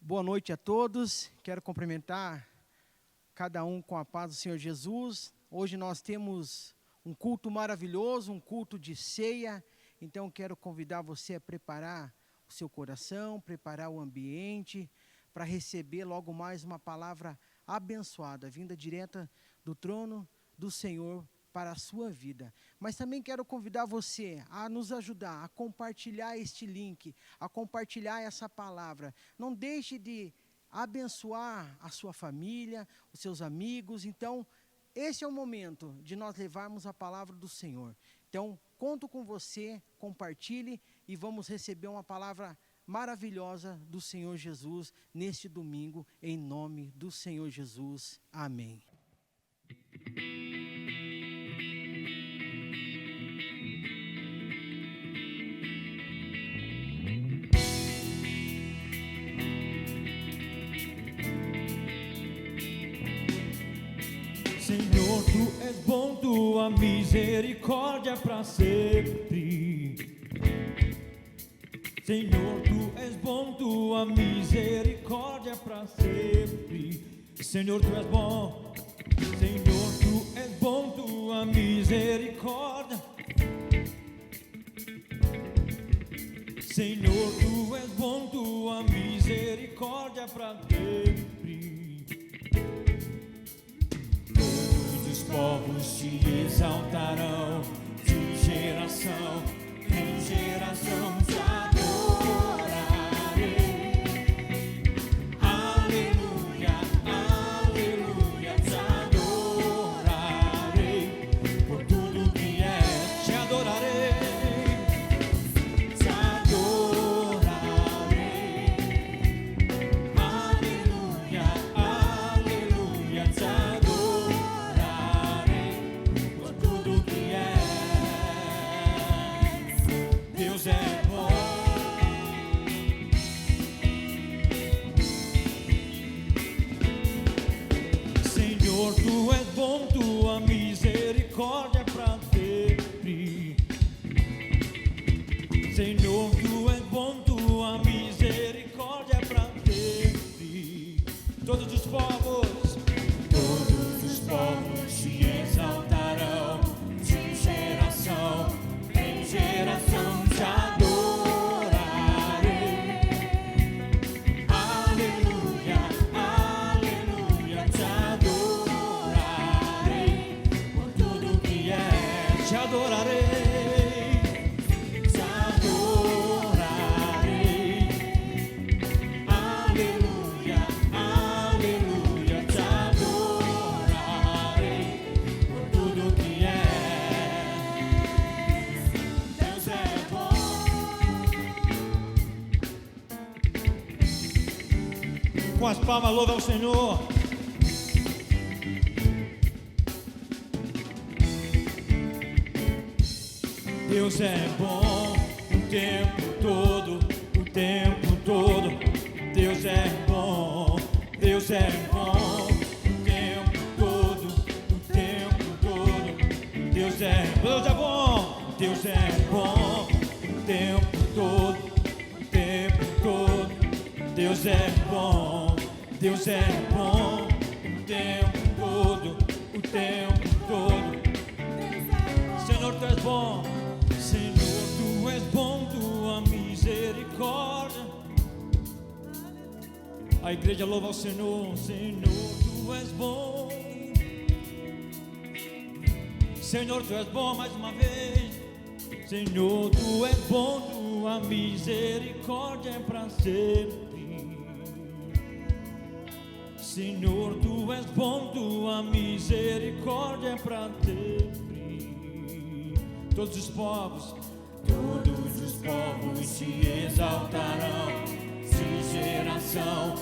Boa noite a todos. Quero cumprimentar cada um com a paz do Senhor Jesus. Hoje nós temos um culto maravilhoso, um culto de ceia. Então quero convidar você a preparar o seu coração, preparar o ambiente para receber logo mais uma palavra abençoada, vinda direta do trono do Senhor para a sua vida. Mas também quero convidar você a nos ajudar, a compartilhar este link, a compartilhar essa palavra. Não deixe de abençoar a sua família, os seus amigos. Então, esse é o momento de nós levarmos a palavra do Senhor. Então, conto com você, compartilhe e vamos receber uma palavra maravilhosa do Senhor Jesus neste domingo, em nome do Senhor Jesus. Amém. Senhor, Tu és bom, Tua misericórdia é para sempre. Senhor, Tu és bom, Tua misericórdia é para sempre. Senhor, Tu és bom. Senhor, Tu és bom, Tua misericórdia. Senhor, Tu és bom, Tua misericórdia é para sempre. Os povos te exaltarão, de geração em geração te adorarei. Aleluia, aleluia, te adorarei. Por tudo que és, te adorarei. Te adorarei. Aleluia, aleluia, te adorarei. Deus é bom. Senhor, Tu és bom, Tua misericórdia é para sempre. Senhor, Tu és bom, Tua misericórdia é para sempre. Todos os povos te exaltarão, de geração em geração te adorarei. Aleluia, aleluia, te adorarei. Por tudo que és, te adorarei. Te adorarei. Aleluia, aleluia, te adorarei. Por tudo que és. Deus é bom. Com as palmas, louva ao Senhor. Deus é bom o tempo todo, o tempo todo. Deus é bom, Deus é bom o tempo todo, o tempo todo. Deus é bom, Deus é bom o tempo todo, o tempo todo. Deus é bom, Deus é bom o tempo todo, o tempo todo. Senhor, Tu és bom, Senhor, Tu és bom, Tua misericórdia. A igreja louva ao Senhor. Senhor, Tu és bom. Senhor, Tu és bom mais uma vez. Senhor, Tu és bom, Tua misericórdia é para sempre. Senhor, Tu és bom, Tua misericórdia é para sempre. Todos os povos te exaltarão, de geração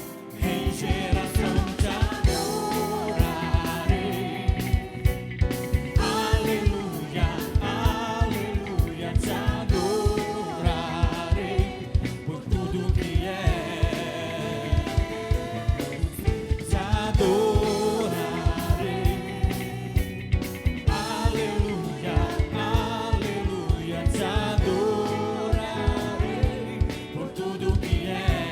em geração te adorarei. Aleluia, aleluia, te adorarei. Por tudo que és, te adorarei. Aleluia, aleluia, te adorarei. Por tudo que és.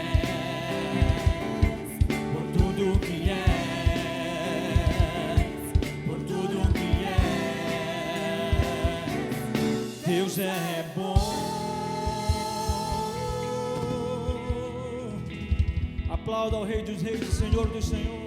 Aplauda ao Rei dos Reis e Senhor dos Senhores.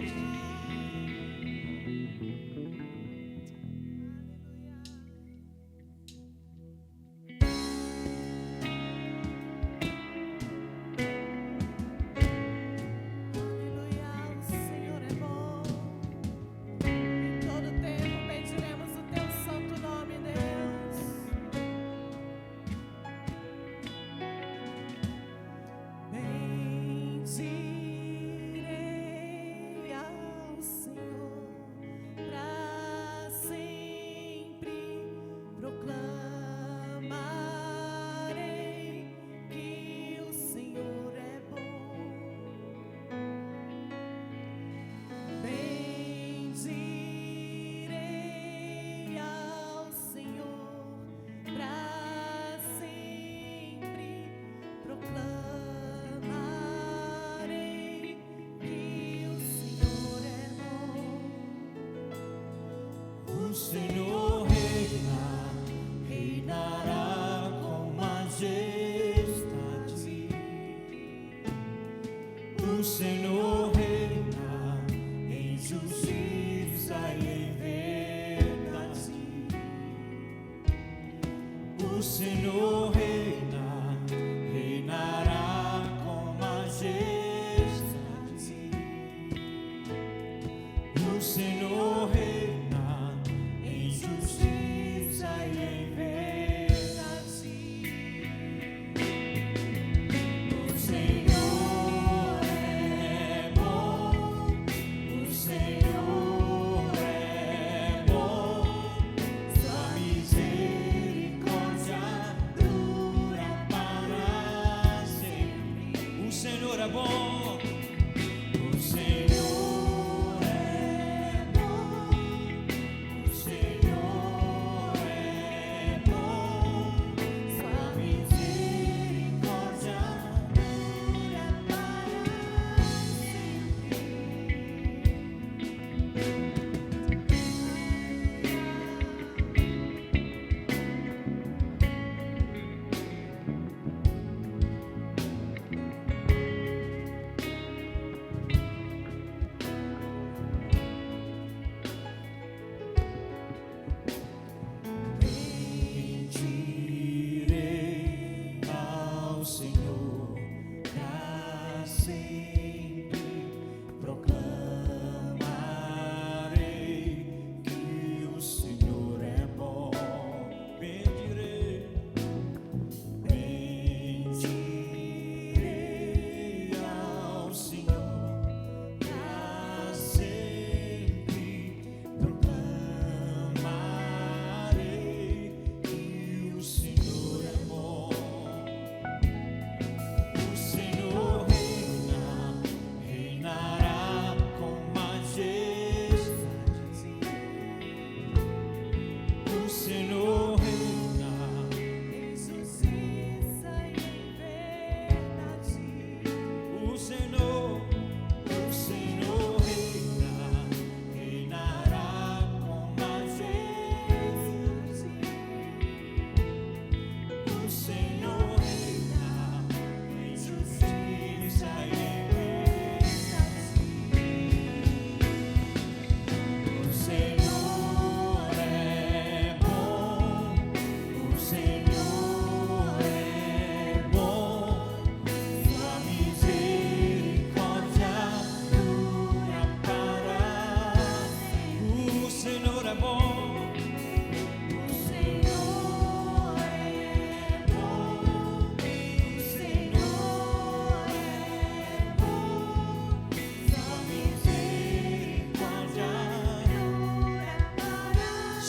O Senhor reina, reinará com majestade. O Senhor reina em justiça e em verdade. O Senhor reina, reinará com majestade. O Senhor reina justiça e em verdade. O Senhor é bom, o Senhor é bom, sua misericórdia dura para sempre. O Senhor é bom, o Senhor.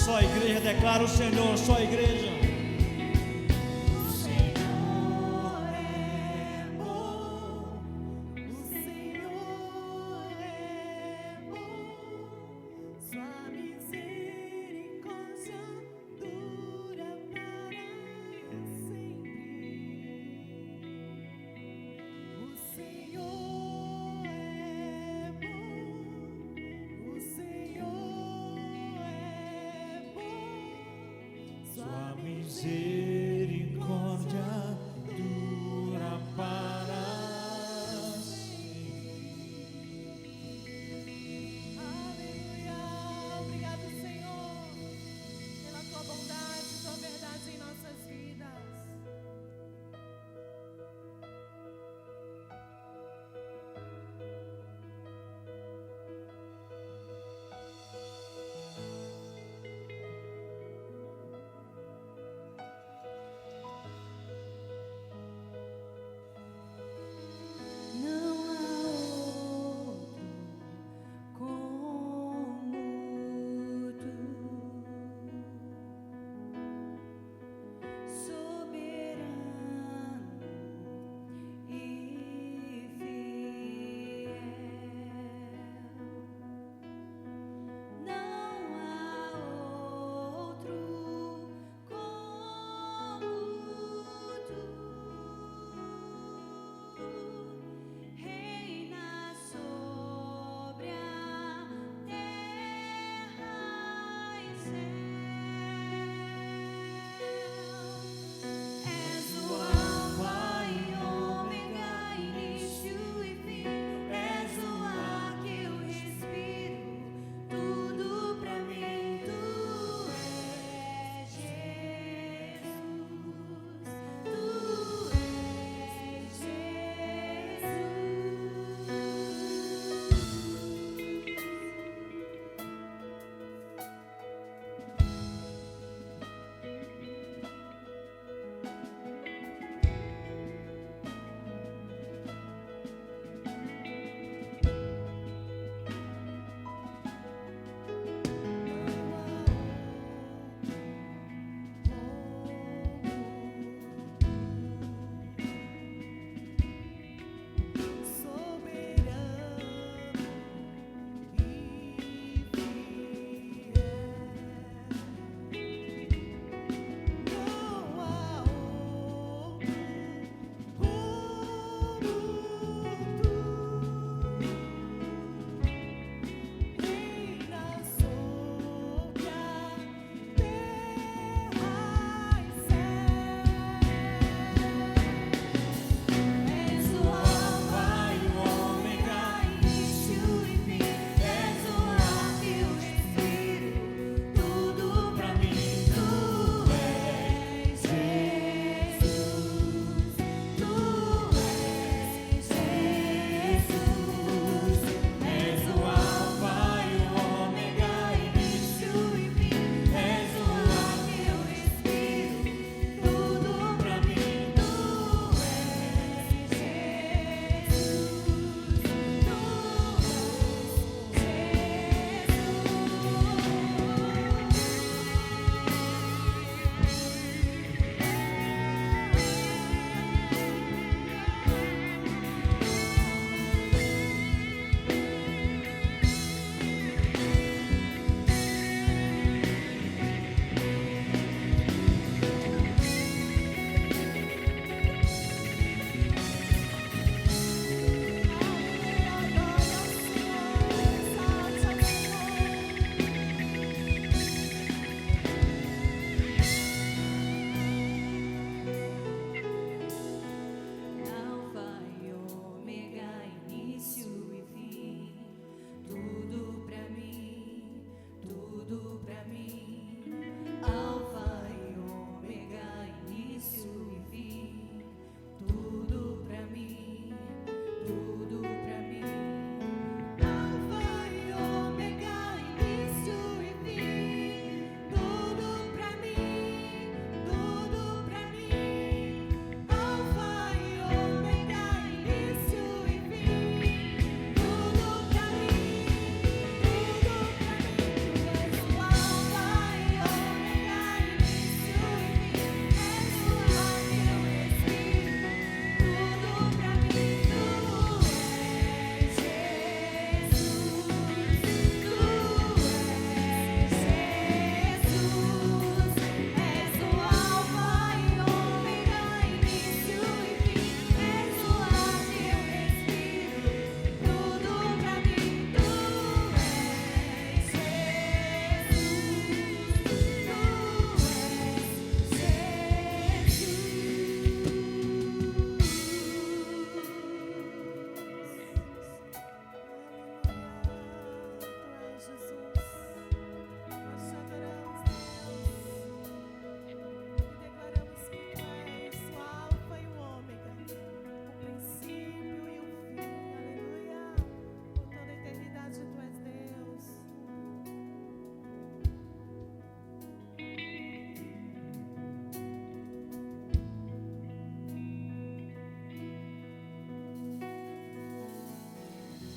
Só a igreja declara o Senhor, só a igreja. O Senhor é bom, o Senhor é bom, sua misericórdia dura para sempre. O Senhor é bom, o Senhor é bom, sua misericórdia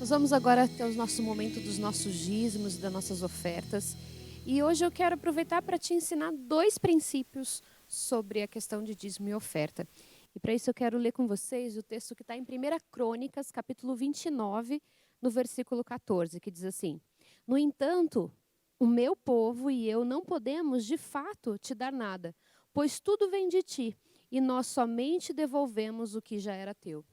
Nós vamos agora ter o nosso momento dos nossos dízimos e das nossas ofertas. E hoje eu quero aproveitar para te ensinar 2 princípios sobre a questão de dízimo e oferta. E para isso eu quero ler com vocês o texto que está em 1 Crônicas, capítulo 29, no versículo 14, que diz assim: No entanto, o meu povo e eu não podemos de fato te dar nada, pois tudo vem de ti, e nós somente devolvemos o que já era teu.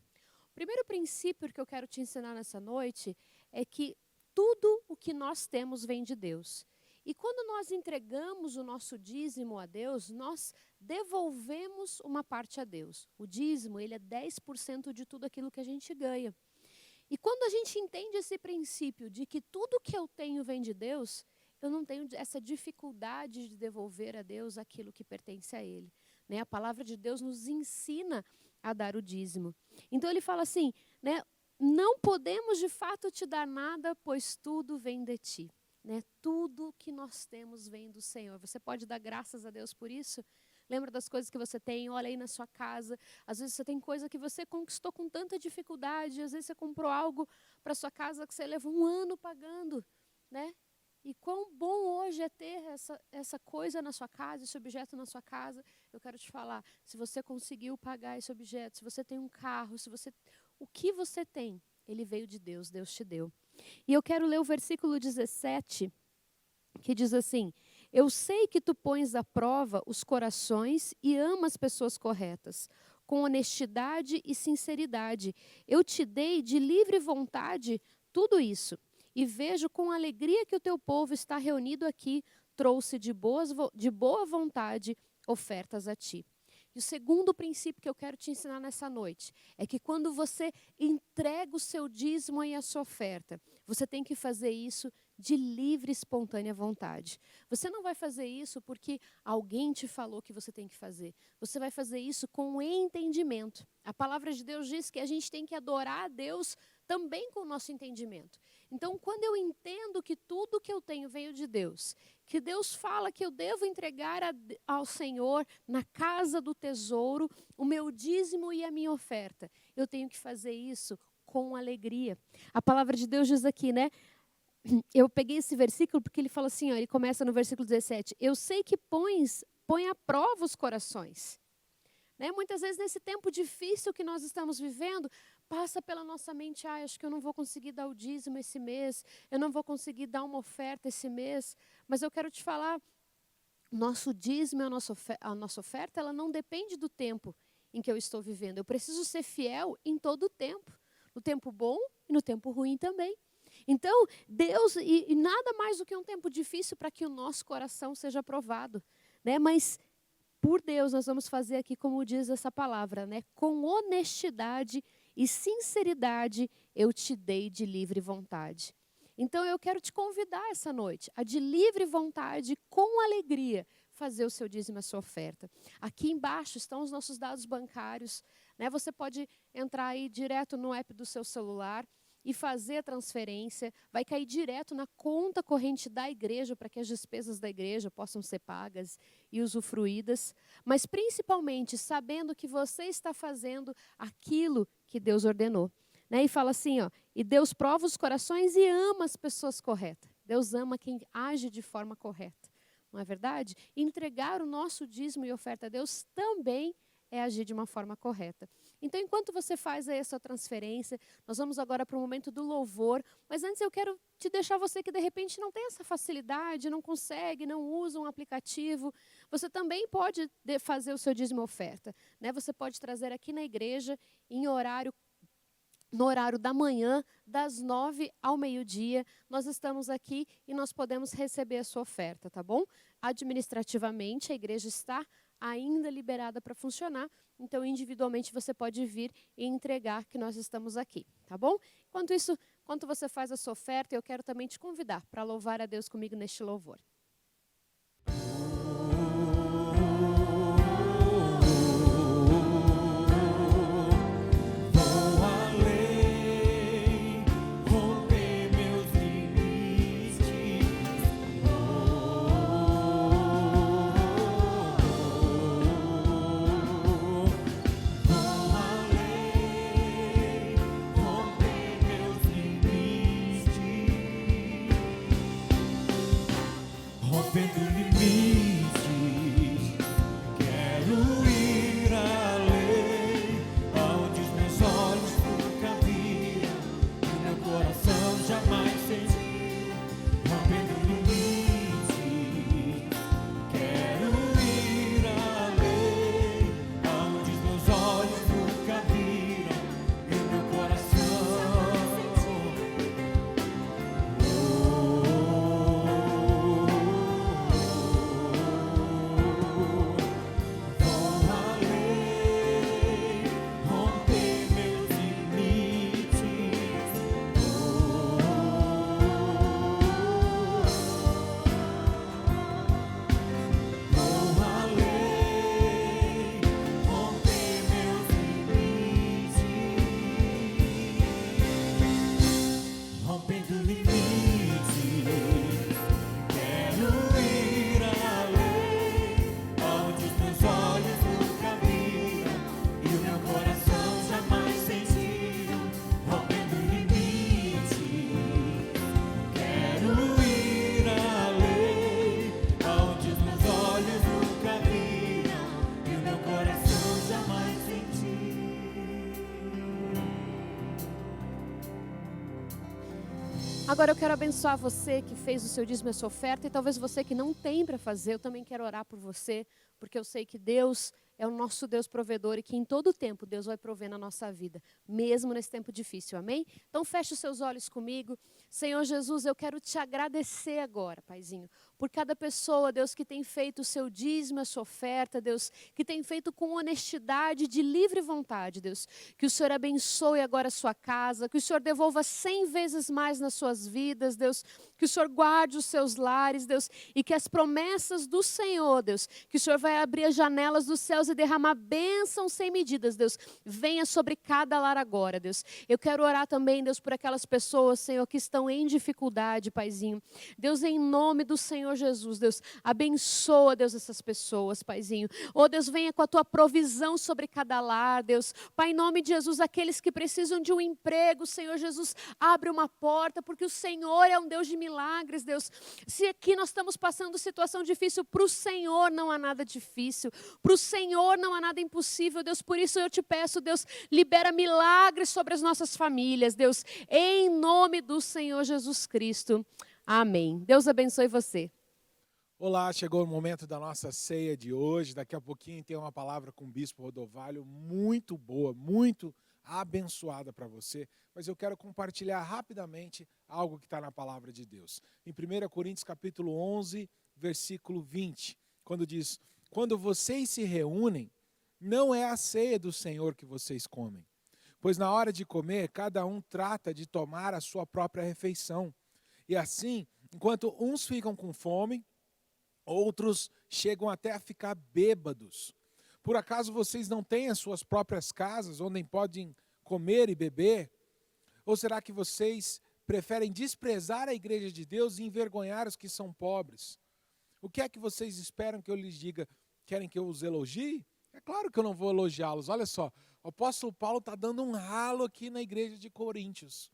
O primeiro princípio que eu quero te ensinar nessa noite é que tudo o que nós temos vem de Deus. E quando nós entregamos o nosso dízimo a Deus, nós devolvemos uma parte a Deus. O dízimo, ele é 10% de tudo aquilo que a gente ganha. E quando a gente entende esse princípio de que tudo que eu tenho vem de Deus, eu não tenho essa dificuldade de devolver a Deus aquilo que pertence a Ele. Né? A palavra de Deus nos ensina a dar o dízimo. Então ele fala assim, né? Não podemos de fato te dar nada, pois tudo vem de ti. Né? Tudo que nós temos vem do Senhor. Você pode dar graças a Deus por isso? Lembra das coisas que você tem, olha aí na sua casa. Às vezes você tem coisa que você conquistou com tanta dificuldade, às vezes você comprou algo para sua casa que você levou 1 ano pagando, né? E quão bom hoje é ter essa coisa na sua casa, esse objeto na sua casa. Eu quero te falar, se você conseguiu pagar esse objeto, se você tem um carro, o que você tem, ele veio de Deus, Deus te deu. E eu quero ler o versículo 17, que diz assim: Eu sei que tu pões à prova os corações e amas pessoas corretas, com honestidade e sinceridade. Eu te dei de livre vontade tudo isso. E vejo com alegria que o teu povo está reunido aqui, trouxe de boa vontade ofertas a ti. E o segundo princípio que eu quero te ensinar nessa noite é que quando você entrega o seu dízimo e a sua oferta, você tem que fazer isso de livre e espontânea vontade. Você não vai fazer isso porque alguém te falou que você tem que fazer. Você vai fazer isso com entendimento. A palavra de Deus diz que a gente tem que adorar a Deus também com o nosso entendimento. Então, quando eu entendo que tudo que eu tenho veio de Deus, que Deus fala que eu devo entregar ao Senhor, na casa do tesouro, o meu dízimo e a minha oferta, eu tenho que fazer isso com alegria. A palavra de Deus diz aqui, né? Eu peguei esse versículo porque ele fala assim, ó, ele começa no versículo 17. Eu sei que põe à prova os corações. Né? Muitas vezes nesse tempo difícil que nós estamos vivendo, passa pela nossa mente, acho que eu não vou conseguir dar o dízimo esse mês, eu não vou conseguir dar uma oferta esse mês. Mas eu quero te falar, nosso dízimo, a nossa oferta, ela não depende do tempo em que eu estou vivendo. Eu preciso ser fiel em todo o tempo, no tempo bom e no tempo ruim também. Então, Deus, e nada mais do que um tempo difícil para que o nosso coração seja provado, né? Mas, por Deus, nós vamos fazer aqui, como diz essa palavra, né? Com honestidade e sinceridade, eu te dei de livre vontade. Então, eu quero te convidar essa noite a, de livre vontade, com alegria, fazer o seu dízimo e a sua oferta. Aqui embaixo estão os nossos dados bancários, né? Você pode entrar aí direto no app do seu celular e fazer a transferência, vai cair direto na conta corrente da igreja, para que as despesas da igreja possam ser pagas e usufruídas, mas principalmente sabendo que você está fazendo aquilo que Deus ordenou. Né? E fala assim, ó, e Deus prova os corações e ama as pessoas corretas. Deus ama quem age de forma correta, não é verdade? Entregar o nosso dízimo e oferta a Deus também é agir de uma forma correta. Então, enquanto você faz aí a sua transferência, nós vamos agora para o momento do louvor, mas antes eu quero te deixar você que de repente não tem essa facilidade, não consegue, não usa um aplicativo, você também pode fazer o seu dízimo e oferta. Né? Você pode trazer aqui na igreja, no horário da manhã, das 9 ao meio-dia, nós estamos aqui e nós podemos receber a sua oferta, tá bom? Administrativamente, a igreja está ainda liberada para funcionar, então individualmente você pode vir e entregar que nós estamos aqui, tá bom? Enquanto isso, enquanto você faz a sua oferta, eu quero também te convidar para louvar a Deus comigo neste louvor. Agora eu quero abençoar você que fez o seu dízimo e a sua oferta, e talvez você que não tem para fazer, eu também quero orar por você, porque eu sei que Deus é o nosso Deus provedor e que em todo tempo Deus vai prover na nossa vida, mesmo nesse tempo difícil, amém? Então feche os seus olhos comigo. Senhor Jesus, eu quero te agradecer agora, Paizinho, por cada pessoa, Deus, que tem feito o seu dízimo, a sua oferta, Deus, que tem feito com honestidade, de livre vontade, Deus. Que o Senhor abençoe agora a sua casa, que o Senhor devolva 100 vezes mais nas suas vidas, Deus. Que o Senhor guarde os seus lares, Deus, e que as promessas do Senhor, Deus, que o Senhor vai abrir as janelas dos céus e derramar bênçãos sem medidas, Deus, venha sobre cada lar agora, Deus. Eu quero orar também, Deus, por aquelas pessoas, Senhor, que estão em dificuldade, Paizinho. Deus, em nome do Senhor Jesus, Deus, abençoa, Deus, essas pessoas, Paizinho. Oh, Deus, venha com a tua provisão sobre cada lar, Deus. Pai, em nome de Jesus, aqueles que precisam de um emprego, Senhor Jesus, abre uma porta, porque o Senhor é um Deus de milagres, Deus. Se aqui nós estamos passando situação difícil, para o Senhor não há nada difícil, para o Senhor não há nada impossível, Deus. Por isso eu te peço, Deus, libera milagres sobre as nossas famílias, Deus, em nome do Senhor Jesus Cristo. Amém. Deus abençoe você. Olá, chegou o momento da nossa ceia de hoje. Daqui a pouquinho tem uma palavra com o Bispo Rodovalho muito boa, muito abençoada para você. Mas eu quero compartilhar rapidamente algo que está na palavra de Deus. Em 1 Coríntios capítulo 11, versículo 20, quando diz: quando vocês se reúnem, não é a ceia do Senhor que vocês comem. Pois na hora de comer, cada um trata de tomar a sua própria refeição. E assim, enquanto uns ficam com fome, outros chegam até a ficar bêbados. Por acaso vocês não têm as suas próprias casas, onde podem comer e beber? Ou será que vocês preferem desprezar a igreja de Deus e envergonhar os que são pobres? O que é que vocês esperam que eu lhes diga? Querem que eu os elogie? É claro que eu não vou elogiá-los. Olha só, o apóstolo Paulo está dando um ralo aqui na igreja de Coríntios.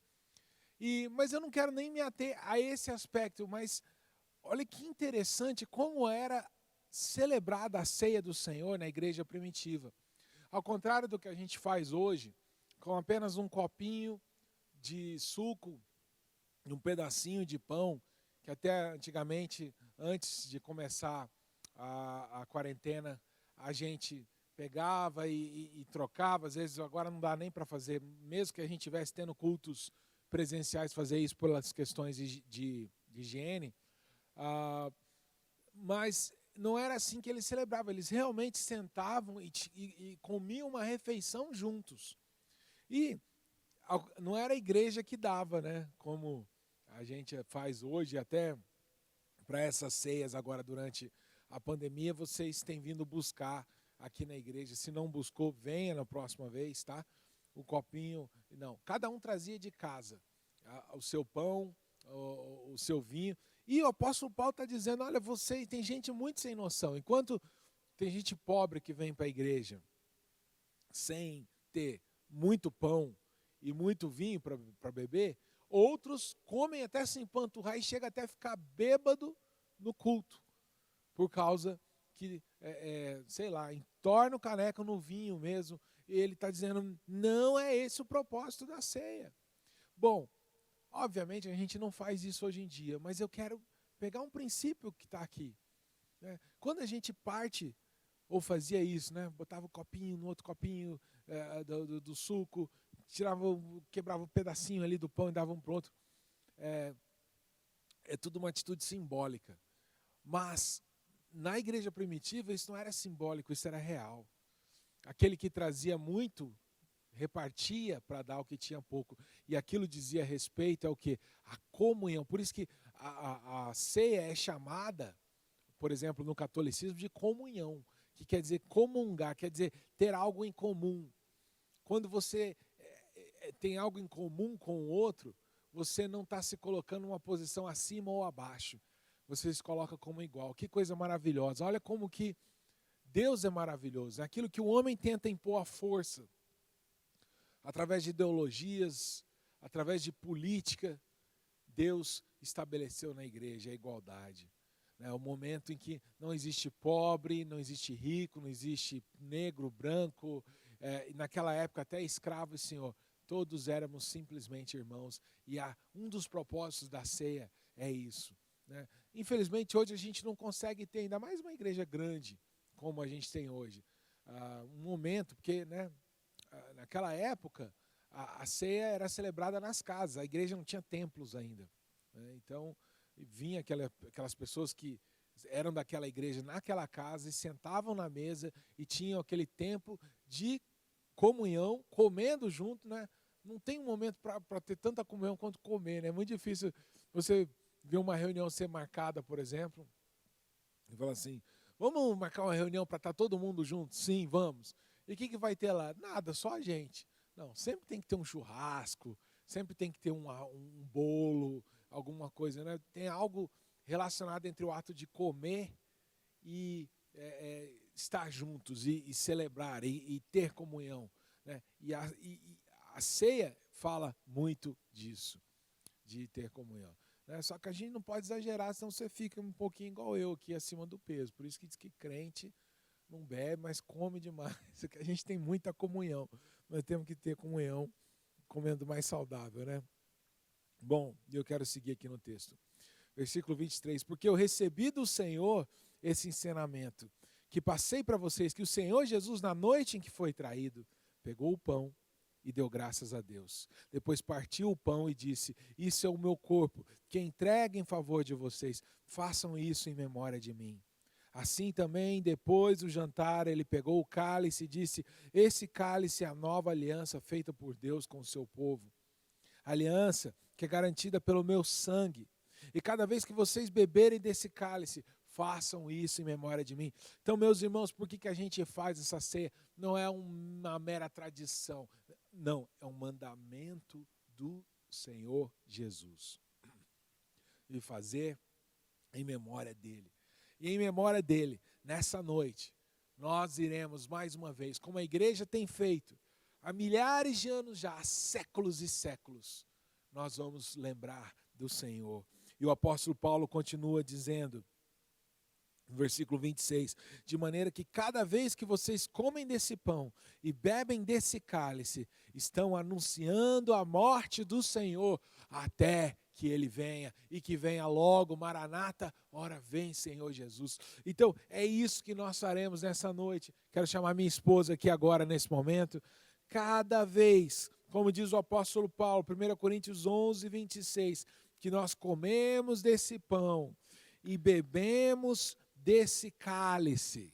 Mas eu não quero nem me ater a esse aspecto, mas olha que interessante como era celebrada a ceia do Senhor na igreja primitiva. Ao contrário do que a gente faz hoje, com apenas um copinho de suco e um pedacinho de pão, que até antigamente, antes de começar a quarentena, a gente pegava e trocava. Às vezes agora não dá nem para fazer, mesmo que a gente estivesse tendo cultos presenciais, fazer isso pelas questões de higiene. Mas não era assim que eles celebravam. Eles realmente sentavam e comiam uma refeição juntos. E não era a igreja que dava, né? Como a gente faz hoje, até para essas ceias agora durante a pandemia, vocês têm vindo buscar aqui na igreja. Se não buscou, venha na próxima vez, tá? O copinho, não. Cada um trazia de casa o seu pão, o seu vinho. E o apóstolo Paulo está dizendo, olha, vocês, tem gente muito sem noção. Enquanto tem gente pobre que vem para a igreja sem ter muito pão e muito vinho para beber, outros comem até sem panturrar e chega até a ficar bêbado no culto. Por causa que, sei lá, entorna o caneco no vinho mesmo. E ele está dizendo, não é esse o propósito da ceia. Bom, obviamente a gente não faz isso hoje em dia, mas eu quero pegar um princípio que está aqui. Né? Quando a gente parte, ou fazia isso, né? Botava o copinho no outro copinho do suco, quebrava um pedacinho ali do pão e dava um para o outro. É tudo uma atitude simbólica. Mas na igreja primitiva isso não era simbólico, isso era real. Aquele que trazia muito repartia para dar o que tinha pouco. E aquilo dizia respeito ao quê? A comunhão. Por isso que a ceia é chamada, por exemplo, no catolicismo, de comunhão, que quer dizer comungar, quer dizer ter algo em comum. Quando você tem algo em comum com o outro, você não está se colocando numa posição acima ou abaixo. Você se coloca como igual. Que coisa maravilhosa. Olha como que Deus é maravilhoso. É aquilo que o homem tenta impor à força, através de ideologias, através de política, Deus estabeleceu na igreja a igualdade. É o momento em que não existe pobre, não existe rico, não existe negro, branco, naquela época até escravo e senhor. todos éramos simplesmente irmãos. E um dos propósitos da ceia é isso, né? Infelizmente, hoje a gente não consegue ter, ainda mais uma igreja grande, como a gente tem hoje, um momento, porque, né, naquela época, a ceia era celebrada nas casas, a igreja não tinha templos ainda, né? Então, vinha aquelas pessoas que eram daquela igreja naquela casa e sentavam na mesa e tinham aquele tempo de comunhão, comendo junto, né? Não tem um momento para ter tanta comunhão quanto comer, né? É muito difícil você ver uma reunião ser marcada, por exemplo, e falar assim, vamos marcar uma reunião para estar todo mundo junto? Sim, vamos. E o que vai ter lá? Nada, só a gente. Não, sempre tem que ter um churrasco, sempre tem que ter um bolo, alguma coisa, né? Tem algo relacionado entre o ato de comer e estar juntos e celebrar e ter comunhão, né? E a ceia fala muito disso, de ter comunhão, né? Só que a gente não pode exagerar, senão você fica um pouquinho igual eu aqui, acima do peso. Por isso que diz que crente não bebe, mas come demais. A gente tem muita comunhão, nós temos que ter comunhão comendo mais saudável, né? Bom, eu quero seguir aqui no texto. Versículo 23, porque eu recebi do Senhor esse ensinamento, que passei para vocês, que o Senhor Jesus, na noite em que foi traído, pegou o pão e deu graças a Deus. Depois partiu o pão e disse, isso é o meu corpo, que entrega em favor de vocês, façam isso em memória de mim. Assim também, depois do jantar, ele pegou o cálice e disse, esse cálice é a nova aliança feita por Deus com o seu povo. Aliança que é garantida pelo meu sangue. E cada vez que vocês beberem desse cálice, façam isso em memória de mim. Então, meus irmãos, por que a gente faz essa ceia? Não é uma mera tradição. Não, é um mandamento do Senhor Jesus. E fazer em memória dele. E em memória dele, nessa noite, nós iremos mais uma vez, como a igreja tem feito, há milhares de anos já, há séculos e séculos, nós vamos lembrar do Senhor. E o apóstolo Paulo continua dizendo, no versículo 26, de maneira que cada vez que vocês comem desse pão e bebem desse cálice, estão anunciando a morte do Senhor até que ele venha, e que venha logo, Maranata, ora vem Senhor Jesus. Então é isso que nós faremos nessa noite. Quero chamar minha esposa aqui agora nesse momento. Cada vez, como diz o apóstolo Paulo, 1 Coríntios 11, 26, que nós comemos desse pão e bebemos desse cálice,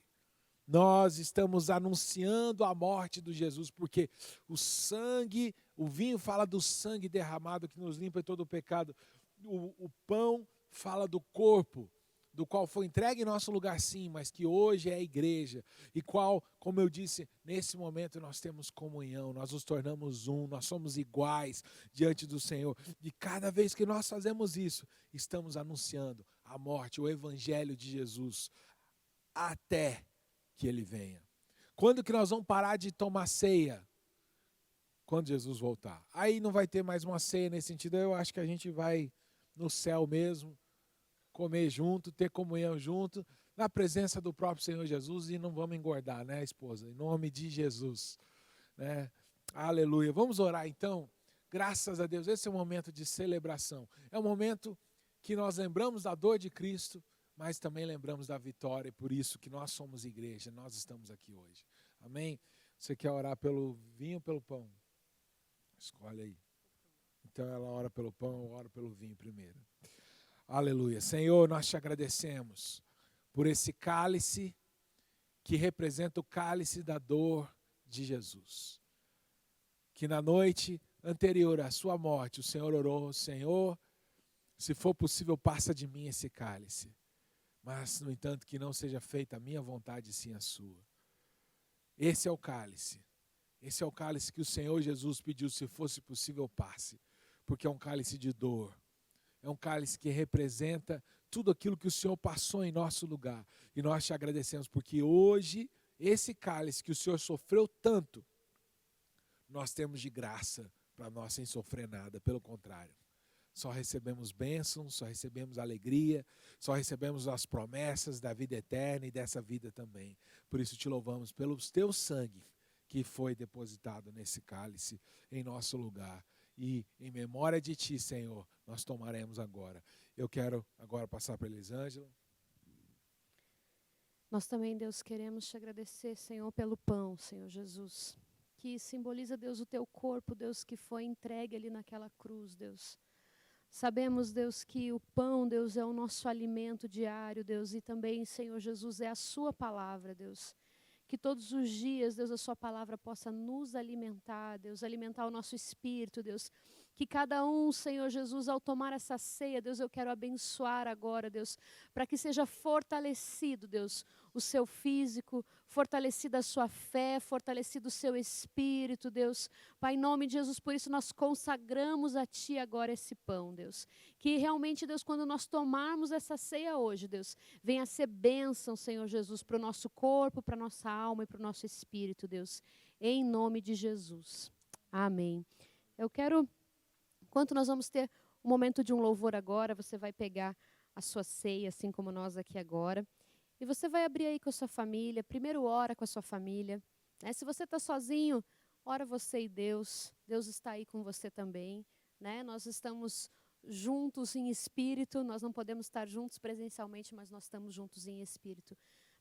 nós estamos anunciando a morte de Jesus, porque o sangue, o vinho fala do sangue derramado que nos limpa de todo o pecado, o pão fala do corpo, do qual foi entregue em nosso lugar sim, mas que hoje é a igreja, e qual, como eu disse, nesse momento nós temos comunhão, nós nos tornamos um, nós somos iguais diante do Senhor, e cada vez que nós fazemos isso, estamos anunciando a morte, o evangelho de Jesus, até que ele venha. Quando que nós vamos parar de tomar ceia? Quando Jesus voltar. Aí não vai ter mais uma ceia nesse sentido, eu acho que a gente vai no céu mesmo, comer junto, ter comunhão junto, na presença do próprio Senhor Jesus, e não vamos engordar, né, esposa? Em nome de Jesus, né? Aleluia. Vamos orar então. Graças a Deus, esse é um momento de celebração. É um momento que nós lembramos da dor de Cristo, mas também lembramos da vitória, e por isso que nós somos igreja, nós estamos aqui hoje. Amém? Você quer orar pelo vinho ou pelo pão? Escolhe aí. Então ela ora pelo pão, eu oro pelo vinho primeiro. Aleluia. Senhor, nós te agradecemos por esse cálice que representa o cálice da dor de Jesus. Que na noite anterior à sua morte, o Senhor orou, Senhor, se for possível, passa de mim esse cálice. Mas, no entanto, que não seja feita a minha vontade, sim a sua. Esse é o cálice. Esse é o cálice que o Senhor Jesus pediu, se fosse possível, passe. Porque é um cálice de dor. É um cálice que representa tudo aquilo que o Senhor passou em nosso lugar. E nós te agradecemos, porque hoje, esse cálice que o Senhor sofreu tanto, nós temos de graça para nós sem sofrer nada. Pelo contrário. Só recebemos bênçãos, só recebemos alegria, só recebemos as promessas da vida eterna e dessa vida também. Por isso te louvamos pelo teu sangue, que foi depositado nesse cálice em nosso lugar. E em memória de Ti, Senhor, nós tomaremos agora. Eu quero agora passar para a Elisângela. Nós também, Deus, queremos te agradecer, Senhor, pelo pão, Senhor Jesus, que simboliza, Deus, o teu corpo, Deus, que foi entregue ali naquela cruz, Deus. Sabemos, Deus, que o pão, Deus, é o nosso alimento diário, Deus, e também, Senhor Jesus, é a sua palavra, Deus. Que todos os dias, Deus, a sua palavra possa nos alimentar, Deus, alimentar o nosso espírito, Deus. Que cada um, Senhor Jesus, ao tomar essa ceia, Deus, eu quero abençoar agora, Deus, para que seja fortalecido, Deus, o seu físico, fortalecida a sua fé, fortalecido o seu espírito, Deus. Pai, em nome de Jesus, por isso nós consagramos a Ti agora esse pão, Deus. Que realmente, Deus, quando nós tomarmos essa ceia hoje, Deus, venha ser bênção, Senhor Jesus, para o nosso corpo, para a nossa alma e para o nosso espírito, Deus. Em nome de Jesus. Amém. Eu quero... Enquanto nós vamos ter um momento de um louvor agora, você vai pegar a sua ceia, assim como nós aqui agora. E você vai abrir aí com a sua família. Primeiro ora com a sua família. Né? Se você está sozinho, ora você e Deus. Deus está aí com você também. Né? Nós estamos juntos em espírito. Nós não podemos estar juntos presencialmente, mas nós estamos juntos em espírito.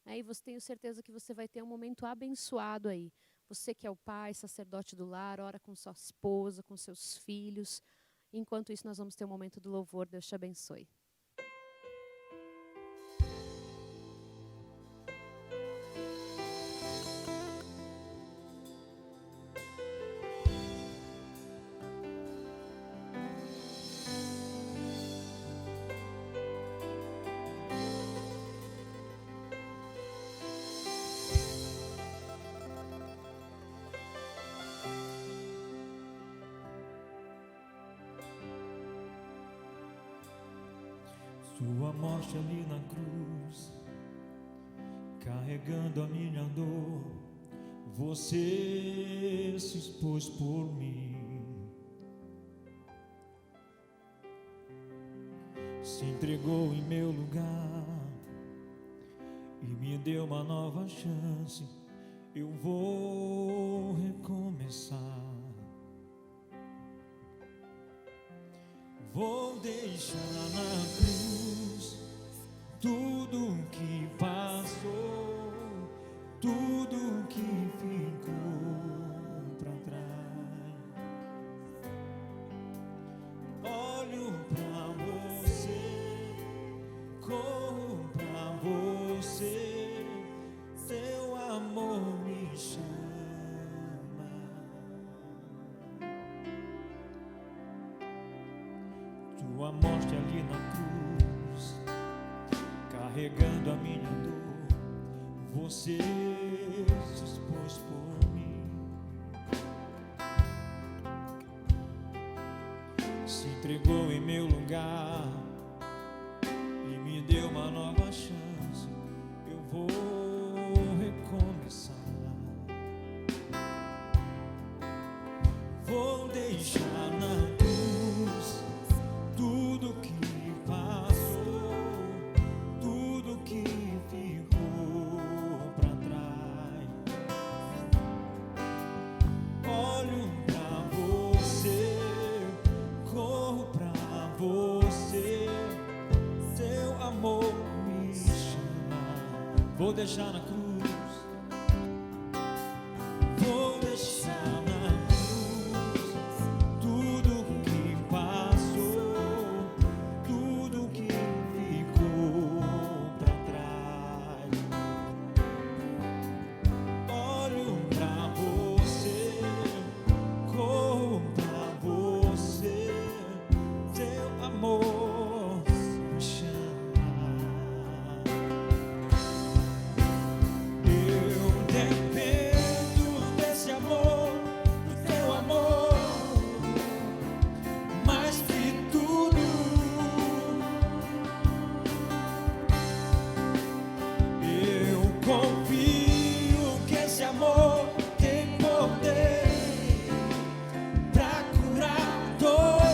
E você tenho certeza que você vai ter um momento abençoado aí. Você que é o pai, sacerdote do lar, ora com sua esposa, com seus filhos. Enquanto isso, nós vamos ter um momento do louvor. Deus te abençoe. Sua morte ali na cruz, carregando a minha dor, você se expôs por mim, se entregou em meu lugar e me deu uma nova chance. Eu vou recomeçar. Vou deixar na cruz tudo que passou, tudo que ficou pra trás. Olho pra você, corro pra você, seu amor me chama. Tua morte ali na cruz, carregando a minha dor, você se expôs por mim, se entregou em meu lugar e me deu uma nova chance. Eu vou recomeçar. Vou deixar na cruz tudo que passou, tudo que ficou pra trás. Olho pra você, corro pra você, seu amor me chama. Vou deixar na cruz. Vou deixar na cruz tudo que passou, tudo que ficou pra trás. Olho pra você, corro pra você, seu amor me chama. Eu dependo desse amor, do teu amor, mais que tudo. Eu confio que esse amor tem poder pra curar dores.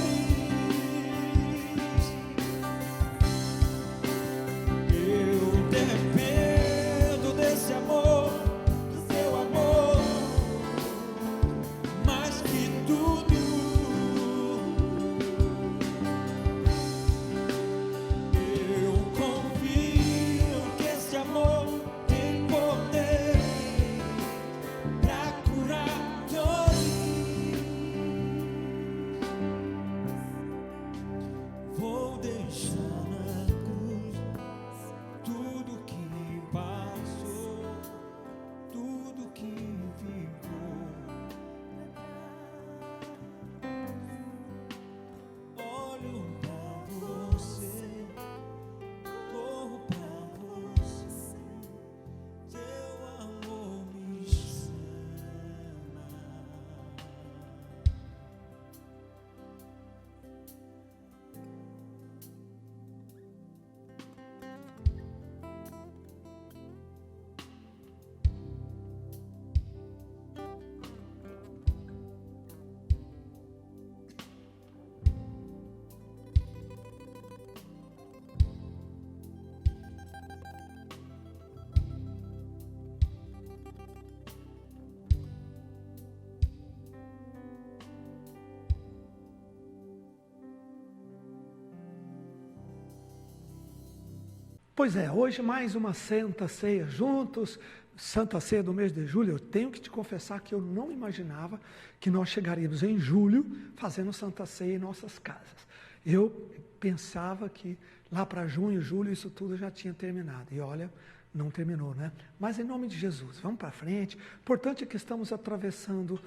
Pois é, hoje mais uma Santa Ceia juntos, Santa Ceia do mês de julho. Eu tenho que te confessar que eu não imaginava que nós chegaríamos em julho fazendo Santa Ceia em nossas casas. Eu pensava que lá para junho, julho, isso tudo já tinha terminado. E olha, não terminou, né? Mas em nome de Jesus, vamos para frente. O importante é que estamos atravessando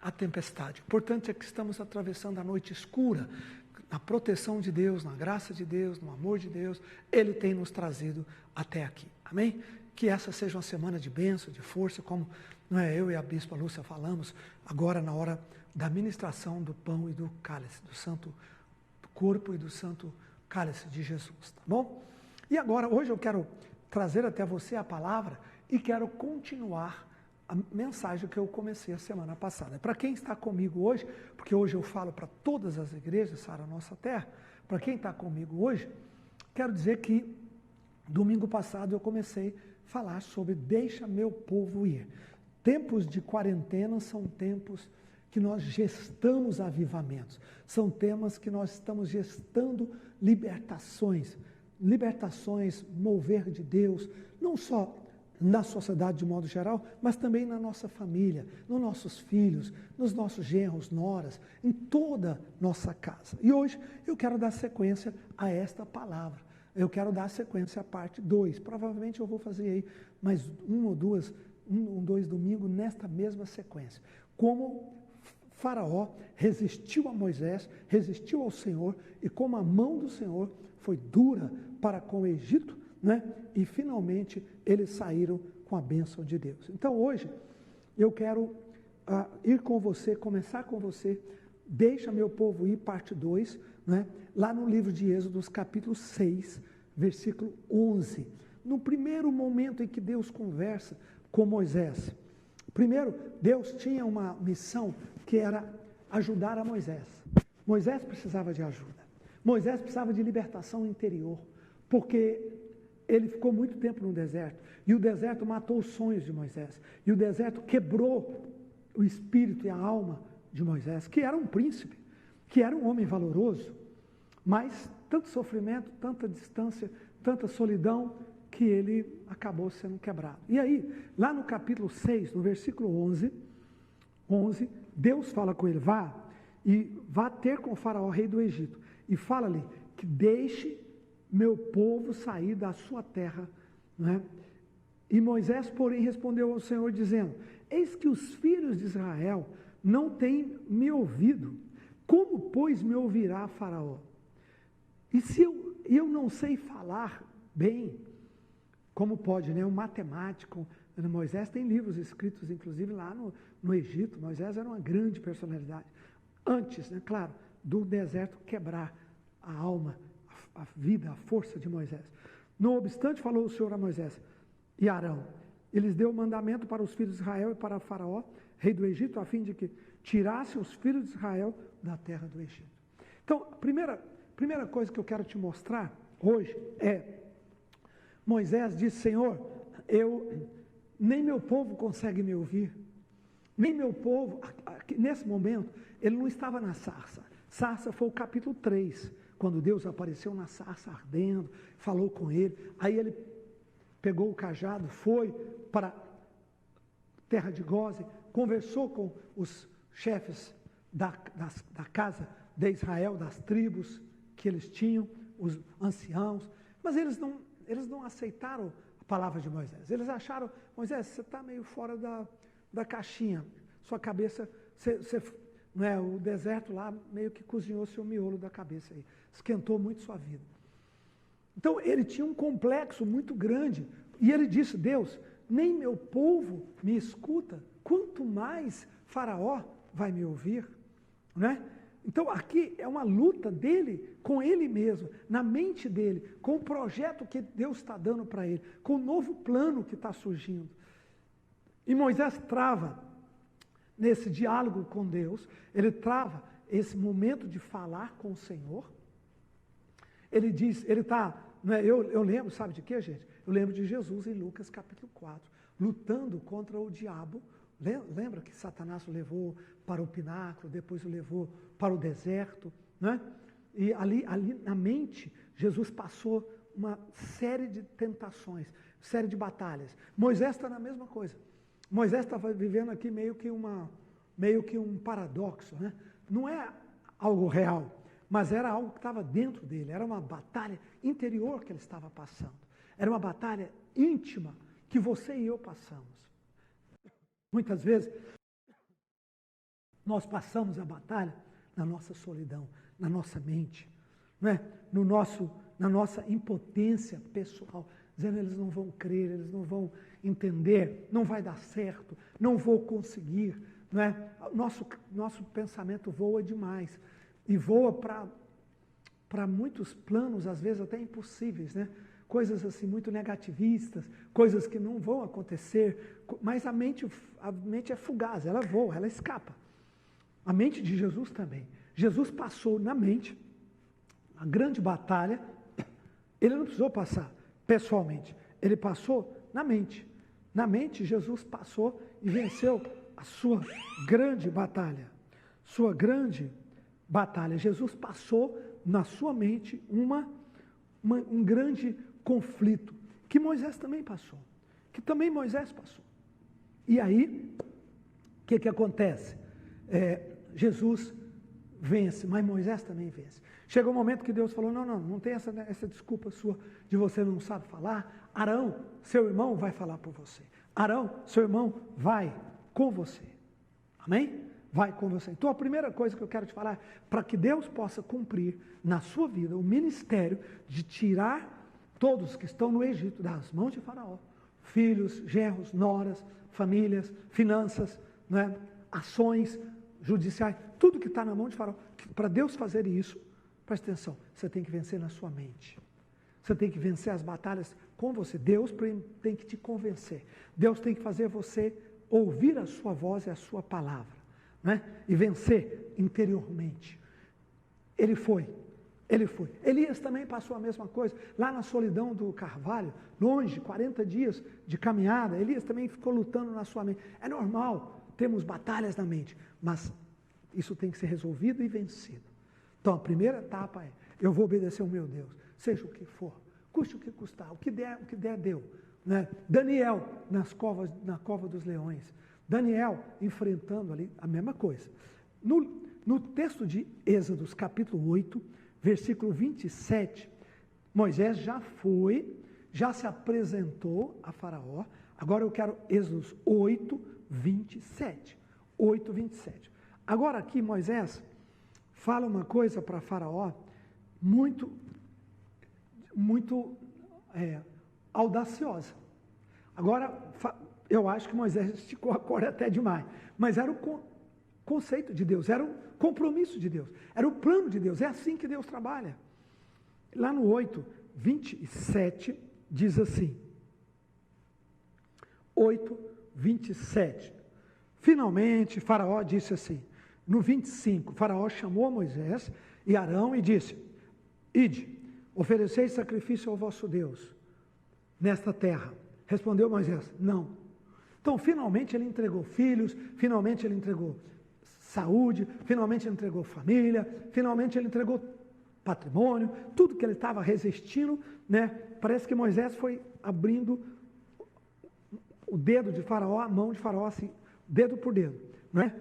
a tempestade. O importante é que estamos atravessando a noite escura. Na proteção de Deus, na graça de Deus, no amor de Deus, Ele tem nos trazido até aqui. Amém? Que essa seja uma semana de bênção, de força, como eu e a Bispa Lúcia falamos agora na hora da ministração do pão e do cálice, do santo corpo e do santo cálice de Jesus, tá bom? E agora, hoje eu quero trazer até você a palavra e quero continuar a mensagem que eu comecei a semana passada. Para quem está comigo hoje, porque hoje eu falo para todas as igrejas, Sara Nossa Terra, para quem está comigo hoje, quero dizer que domingo passado eu comecei a falar sobre deixa meu povo ir. Tempos de quarentena são tempos que nós gestamos avivamentos, são temas que nós estamos gestando libertações, mover de Deus, não só na sociedade de modo geral, mas também na nossa família, nos nossos filhos, nos nossos genros, noras, em toda nossa casa. E hoje eu quero dar sequência a esta palavra. Eu quero dar sequência à parte 2. Provavelmente eu vou fazer aí mais um ou dois domingos nesta mesma sequência. Como Faraó resistiu a Moisés, resistiu ao Senhor, e como a mão do Senhor foi dura para com o Egito, né? E finalmente eles saíram com a bênção de Deus. Então hoje eu quero ir com você, começar com você, deixa meu povo ir, parte 2, né? Lá no livro de Êxodo, capítulo 6, versículo 11. No primeiro momento em que Deus conversa com Moisés. Primeiro, Deus tinha uma missão que era ajudar a Moisés. Moisés precisava de ajuda. Moisés precisava de libertação interior, porque ele ficou muito tempo no deserto, e o deserto matou os sonhos de Moisés, e o deserto quebrou o espírito e a alma de Moisés, que era um príncipe, que era um homem valoroso, mas tanto sofrimento, tanta distância, tanta solidão, que ele acabou sendo quebrado. E aí, lá no capítulo 6, no versículo 11, Deus fala com ele, vá ter com o Faraó, rei do Egito, e fala-lhe que deixe meu povo sair da sua terra, né? E Moisés, porém, respondeu ao Senhor, dizendo, eis que os filhos de Israel não têm me ouvido, como, pois, me ouvirá Faraó? E se eu não sei falar bem, como pode, né? Um matemático, Moisés tem livros escritos, inclusive, lá no Egito. Moisés era uma grande personalidade. Antes, né, claro, do deserto quebrar a alma, a vida, a força de Moisés. Não obstante, falou o Senhor a Moisés e Arão, e lhes deu o mandamento para os filhos de Israel e para Faraó, rei do Egito, a fim de que tirasse os filhos de Israel da terra do Egito. Então, a primeira coisa que eu quero te mostrar hoje é, Moisés disse, Senhor, nem meu povo consegue me ouvir, nem meu povo, nesse momento, ele não estava na sarça. Sarça foi o capítulo 3, quando Deus apareceu na sarça ardendo, falou com ele, aí ele pegou o cajado, foi para a terra de Gósen, conversou com os chefes da casa de Israel, das tribos que eles tinham, os anciãos, mas eles não aceitaram a palavra de Moisés. Eles acharam, Moisés, você está meio fora da caixinha, sua cabeça, o deserto lá meio que cozinhou seu miolo da cabeça aí, esquentou muito sua vida. Então ele tinha um complexo muito grande, e ele disse, Deus, nem meu povo me escuta, quanto mais Faraó vai me ouvir, né? Então aqui é uma luta dele com ele mesmo, na mente dele, com o projeto que Deus está dando para ele, com o novo plano que está surgindo. E Moisés trava nesse diálogo com Deus, ele trava esse momento de falar com o Senhor. Ele diz, ele está, eu lembro, sabe de quê, gente? Eu lembro de Jesus em Lucas capítulo 4, lutando contra o diabo. Lembra que Satanás o levou para o pináculo, depois o levou para o deserto, né? E ali na mente, Jesus passou uma série de tentações, série de batalhas. Moisés está na mesma coisa. Moisés estava vivendo aqui meio que um paradoxo, né? Não é algo real, mas era algo que estava dentro dele, era uma batalha interior que ele estava passando. Era uma batalha íntima que você e eu passamos. Muitas vezes, nós passamos a batalha na nossa solidão, na nossa mente, não é? Na nossa impotência pessoal, dizendo eles não vão crer, eles não vão entender, não vai dar certo, não vou conseguir, não é? Nosso pensamento voa demais e voa para muitos planos, às vezes até impossíveis, né? Coisas assim muito negativistas, coisas que não vão acontecer, mas a mente é fugaz, ela voa, ela escapa. A mente de Jesus também. Jesus passou na mente a grande batalha, ele não precisou passar pessoalmente, ele passou na mente. Na mente, Jesus passou e venceu a sua grande batalha. Sua grande batalha. Jesus passou na sua mente um grande conflito, que Moisés também passou. E aí, o que acontece? Jesus vence, mas Moisés também vence. Chegou um momento que Deus falou, não tem essa desculpa sua de você não sabe falar. Arão, seu irmão, vai falar por você. Arão, seu irmão, vai com você. Amém? Vai com você. Então a primeira coisa que eu quero te falar, para que Deus possa cumprir na sua vida o ministério de tirar todos que estão no Egito das mãos de Faraó, filhos, genros, noras, famílias, finanças, né, ações judiciais, tudo que está na mão de Faraó. Para Deus fazer isso, preste atenção, você tem que vencer na sua mente. Você tem que vencer as batalhas com você. Deus tem que te convencer. Deus tem que fazer você ouvir a sua voz e a sua palavra, né? E vencer interiormente. Ele foi. Elias também passou a mesma coisa. Lá na solidão do Carvalho, longe, 40 dias de caminhada, Elias também ficou lutando na sua mente. É normal, temos batalhas na mente, mas isso tem que ser resolvido e vencido. Então, a primeira etapa é, eu vou obedecer ao meu Deus, seja o que for, custe o que custar, o que der deu. Né? Daniel, na cova dos leões, Daniel enfrentando ali a mesma coisa. No texto de Êxodos, capítulo 8, versículo 27, Moisés já se apresentou a Faraó. Agora eu quero Êxodos 8, 27. 8, 27. Agora aqui Moisés fala uma coisa para Faraó muito audaciosa. Agora, eu acho que Moisés esticou a corda até demais, mas era o conceito de Deus, era o compromisso de Deus, era o plano de Deus, é assim que Deus trabalha. Lá no 8, 27, diz assim, 8, 27, finalmente Faraó disse assim, no 25, Faraó chamou Moisés e Arão e disse, ide, ofereceis sacrifício ao vosso Deus nesta terra. Respondeu Moisés, não. Então, finalmente ele entregou filhos, finalmente ele entregou saúde, finalmente ele entregou família, finalmente ele entregou patrimônio, tudo que ele estava resistindo, né? Parece que Moisés foi abrindo o dedo de Faraó, a mão de Faraó, assim, dedo por dedo, né?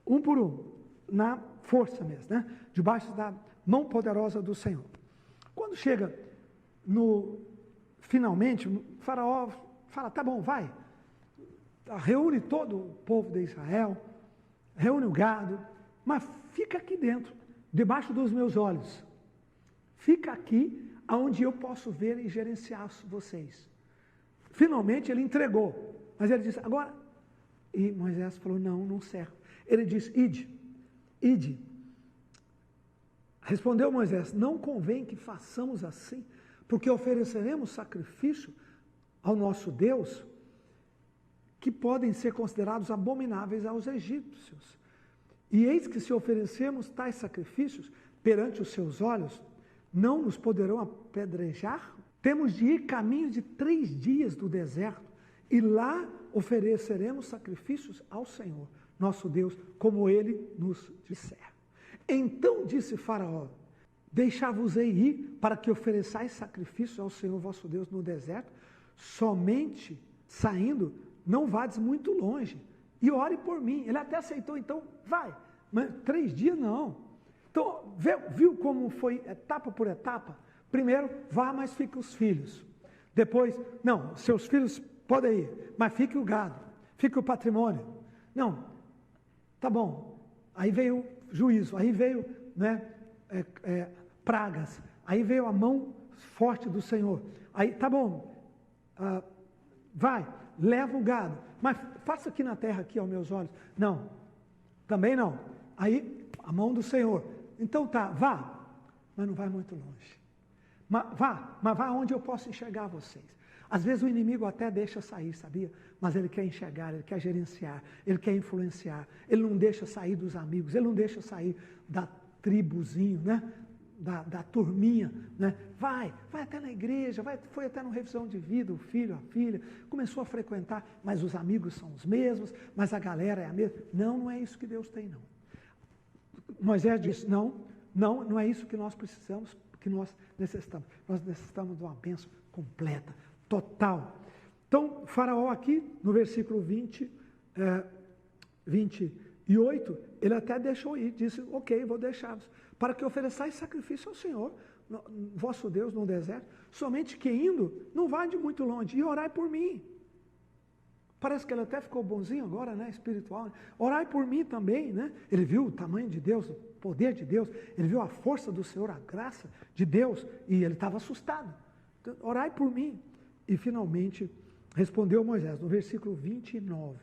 Um por um, na força mesmo, né? Debaixo da mão poderosa do Senhor. Quando chega finalmente, Faraó fala, tá bom, vai, reúne todo o povo de Israel, reúne o gado, mas fica aqui dentro, debaixo dos meus olhos, fica aqui, onde eu posso ver e gerenciar vocês. Finalmente ele entregou, mas ele disse, agora, e Moisés falou, não serve. Ele disse, ide. Respondeu Moisés, não convém que façamos assim, porque ofereceremos sacrifício ao nosso Deus, que podem ser considerados abomináveis aos egípcios. E eis que se oferecermos tais sacrifícios perante os seus olhos, não nos poderão apedrejar? Temos de ir caminho de 3 dias do deserto, e lá ofereceremos sacrifícios ao Senhor, nosso Deus, como Ele nos disser. Então disse Faraó, deixar-vos-ei ir para que ofereçais sacrifícios ao Senhor vosso Deus no deserto, somente saindo, não vades muito longe, e ore por mim. Ele até aceitou, então vai, mas 3 dias não. Então, viu como foi etapa por etapa? Primeiro, vá, mas fique os filhos. Depois, não, seus filhos podem ir, mas fique o gado, fique o patrimônio. Não, tá bom. Aí veio juízo, aí veio, né, pragas, aí veio a mão forte do Senhor. Aí, tá bom, vai, leva o gado, mas faça aqui na terra, aqui aos meus olhos. Não, também não. Aí, a mão do Senhor. Então tá, vá, mas não vai muito longe. Mas vá onde eu posso enxergar vocês. Às vezes o inimigo até deixa sair, sabia? Mas ele quer enxergar, ele quer gerenciar, ele quer influenciar. Ele não deixa sair dos amigos, ele não deixa sair da tribuzinho, né? Da turminha, né? Vai até na igreja, foi até na revisão de vida, o filho, a filha, começou a frequentar, mas os amigos são os mesmos, mas a galera é a mesma. Não é isso que Deus tem, não. Moisés disse, não é isso que nós precisamos, que nós necessitamos. Nós necessitamos de uma bênção completa, total. Então, Faraó aqui, no versículo 28, ele até deixou ir, disse, ok, vou deixá-los, para que ofereçais sacrifício ao Senhor, vosso Deus, no deserto, somente que indo, não vá de muito longe, e orai por mim. Parece que ele até ficou bonzinho agora, né, espiritual. Orai por mim também, né? Ele viu o tamanho de Deus, o poder de Deus, ele viu a força do Senhor, a graça de Deus, e ele estava assustado. Então, orai por mim. E finalmente respondeu Moisés, no versículo 29,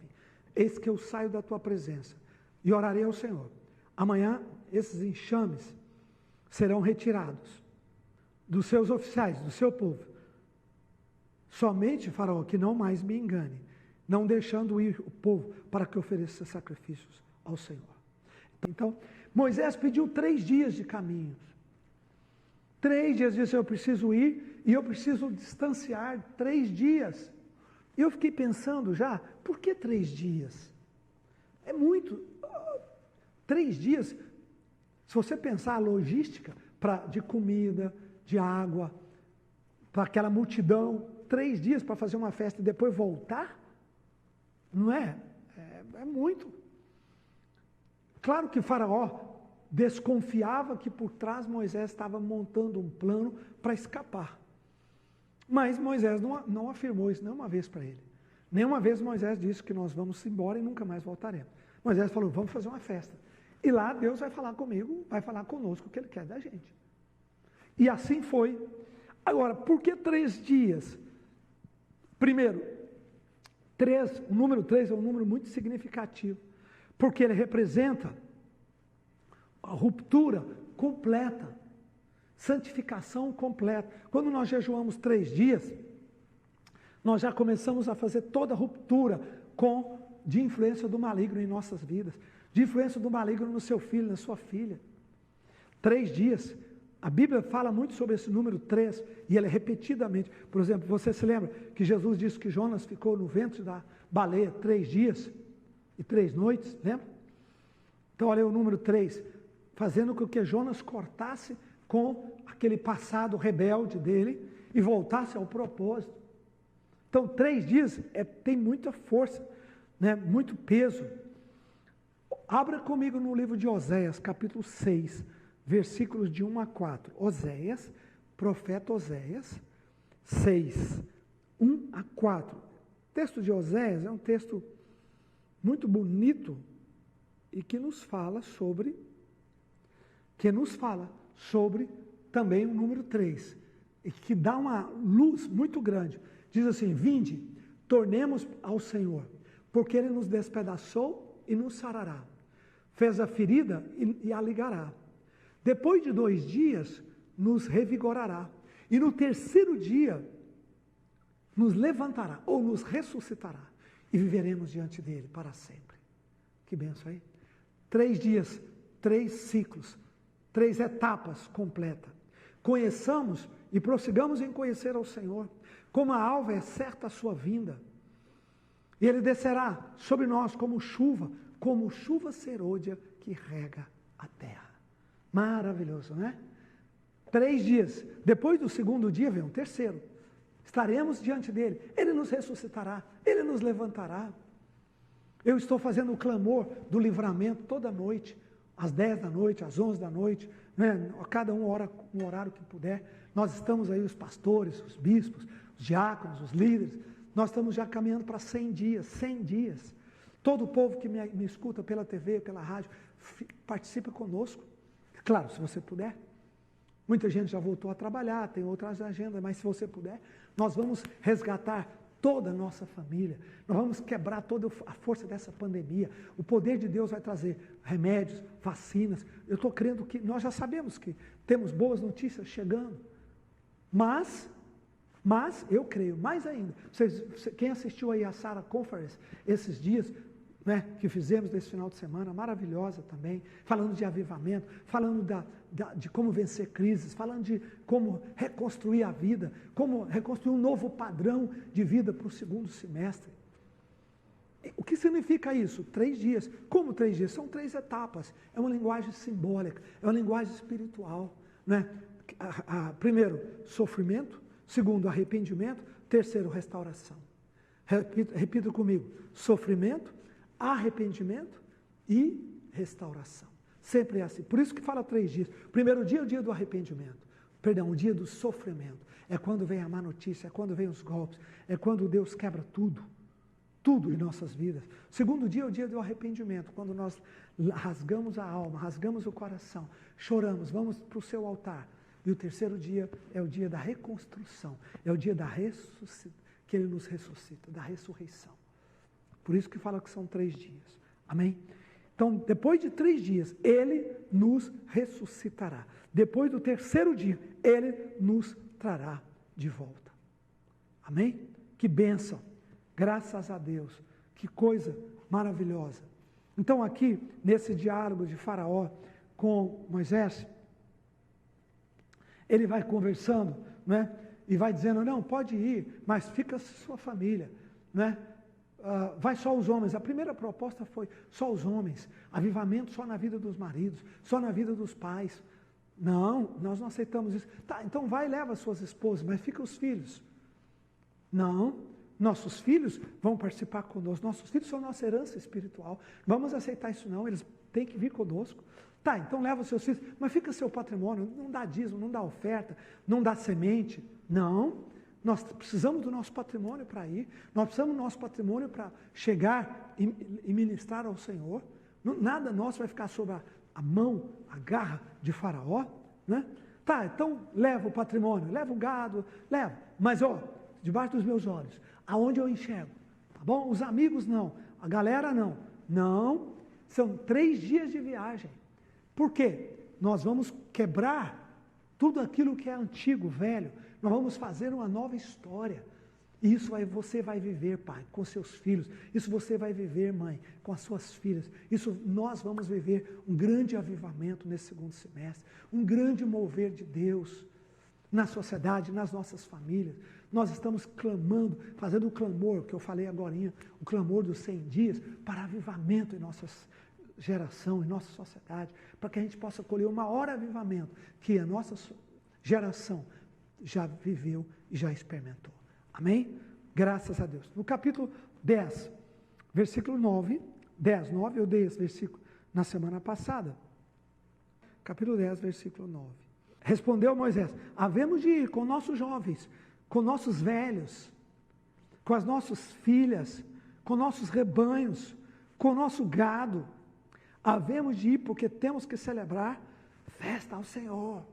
eis que eu saio da tua presença e orarei ao Senhor. Amanhã esses enxames serão retirados dos seus oficiais, do seu povo. Somente, Faraó, que não mais me engane, não deixando ir o povo para que ofereça sacrifícios ao Senhor. Então, Moisés pediu 3 dias de caminho. 3 dias, disse, eu preciso ir e eu preciso distanciar 3 dias. E eu fiquei pensando já, por que 3 dias? É muito. 3 dias, se você pensar a logística de comida, de água, para aquela multidão, 3 dias para fazer uma festa e depois voltar, não é? É muito. Claro que Faraó desconfiava que por trás Moisés estava montando um plano para escapar. Mas Moisés não afirmou isso nenhuma vez para ele. Nenhuma vez Moisés disse que nós vamos embora e nunca mais voltaremos. Moisés falou, vamos fazer uma festa. E lá Deus vai falar comigo, vai falar conosco o que Ele quer da gente. E assim foi. Agora, por que 3 dias? Primeiro, o número 3 é um número muito significativo, porque ele representa a ruptura completa, santificação completa. Quando nós jejuamos 3 dias, nós já começamos a fazer toda a ruptura de influência do maligno em nossas vidas, de influência do maligno no seu filho, na sua filha. 3 dias. A Bíblia fala muito sobre esse número 3, e ele é repetidamente. Por exemplo, você se lembra que Jesus disse que Jonas ficou no ventre da baleia 3 dias e 3 noites, lembra? Então, olha o número 3, fazendo com que Jonas cortasse com aquele passado rebelde dele e voltasse ao propósito. Então, 3 dias tem muita força, né? Muito peso. Abra comigo no livro de Oséias, capítulo 6, versículos de 1 a 4. Oséias, profeta Oséias, 6, 1 a 4. O texto de Oséias é um texto muito bonito e que nos fala sobre também o número 3, e que dá uma luz muito grande. Diz assim, vinde, tornemos ao Senhor, porque Ele nos despedaçou e nos sarará. Fez a ferida e a ligará. Depois de 2 dias, nos revigorará. E no 3º dia, nos levantará, ou nos ressuscitará. E viveremos diante dele para sempre. Que benção aí. 3 dias, 3 ciclos, 3 etapas completas. Conheçamos e prossigamos em conhecer ao Senhor. Como a alva é certa a sua vinda. E Ele descerá sobre nós como chuva serôdia que rega a terra. Maravilhoso, né? 3 dias. Depois do segundo dia vem um terceiro. Estaremos diante dele. Ele nos ressuscitará. Ele nos levantará. Eu estou fazendo o clamor do livramento toda noite. Às 10 da noite, às 11 da noite. Né? Cada um ora um horário que puder. Nós estamos aí, os pastores, os bispos, os diáconos, os líderes. Nós estamos já caminhando para 100 dias. 100 dias. Todo o povo que me escuta pela TV, pela rádio, participe conosco. Claro, se você puder. Muita gente já voltou a trabalhar, tem outras agendas, mas se você puder, nós vamos resgatar toda a nossa família. Nós vamos quebrar toda a força dessa pandemia. O poder de Deus vai trazer remédios, vacinas. Eu estou crendo que, nós já sabemos que temos boas notícias chegando. Mas eu creio, mais ainda, quem assistiu aí a Sara Conference esses dias, né, que fizemos desse final de semana, maravilhosa também, falando de avivamento, falando de como vencer crises, falando de como reconstruir a vida, como reconstruir um novo padrão de vida para o segundo semestre. O que significa isso? 3 dias. Como 3 dias? São 3 etapas. É uma linguagem simbólica, é uma linguagem espiritual. Né? Primeiro, sofrimento. Segundo, arrependimento. Terceiro, restauração. Repita comigo. Sofrimento, arrependimento e restauração. Sempre é assim. Por isso que fala 3 dias. Primeiro dia é o dia do arrependimento. Perdão, o dia do sofrimento. É quando vem a má notícia, é quando vem os golpes, é quando Deus quebra tudo. Tudo em nossas vidas. O segundo dia é o dia do arrependimento, quando nós rasgamos a alma, rasgamos o coração, choramos, vamos para o seu altar. E o terceiro dia é o dia da reconstrução, é o dia que Ele nos ressuscita, da ressurreição. Por isso que fala que são 3 dias. Amém? Então, depois de 3 dias, Ele nos ressuscitará. Depois do terceiro dia, Ele nos trará de volta. Amém? Que bênção! Graças a Deus, que coisa maravilhosa. Então aqui, nesse diálogo de Faraó com Moisés, ele vai conversando, né? E vai dizendo, não, pode ir, mas fica sua família, né? Vai só os homens. A primeira proposta foi só os homens, avivamento só na vida dos maridos, só na vida dos pais. Não, nós não aceitamos isso. Tá, então vai e leva suas esposas, mas fica os filhos. Não. Nossos filhos vão participar conosco, nossos filhos são nossa herança espiritual, vamos aceitar isso não, eles têm que vir conosco. Tá, então leva os seus filhos, mas fica seu patrimônio, não dá dízimo, não dá oferta, não dá semente. Não, nós precisamos do nosso patrimônio para ir, nós precisamos do nosso patrimônio para chegar e ministrar ao Senhor. Nada nosso vai ficar sob a mão, a garra de Faraó, né? Tá, então leva o patrimônio, leva o gado, leva, mas debaixo dos meus olhos, aonde eu enxergo, tá bom? Os amigos não, a galera não. Não, são 3 dias de viagem. Por quê? Nós vamos quebrar tudo aquilo que é antigo, velho. Nós vamos fazer uma nova história. E isso você vai viver, pai, com seus filhos. Isso você vai viver, mãe, com as suas filhas. Isso nós vamos viver um grande avivamento nesse segundo semestre. Um grande mover de Deus na sociedade, nas nossas famílias. Nós estamos clamando, fazendo o clamor, que eu falei agorinha, o clamor dos 100 dias, para avivamento em nossa geração, em nossa sociedade, para que a gente possa colher o maior avivamento que a nossa geração já viveu e já experimentou. Amém? Graças a Deus. No capítulo 10, versículo 9, 10, 9, eu dei esse versículo na semana passada. Capítulo 10, versículo 9. Respondeu Moisés, havemos de ir com nossos jovens, com nossos velhos, com as nossas filhas, com nossos rebanhos, com o nosso gado. Havemos de ir porque temos que celebrar festa ao Senhor.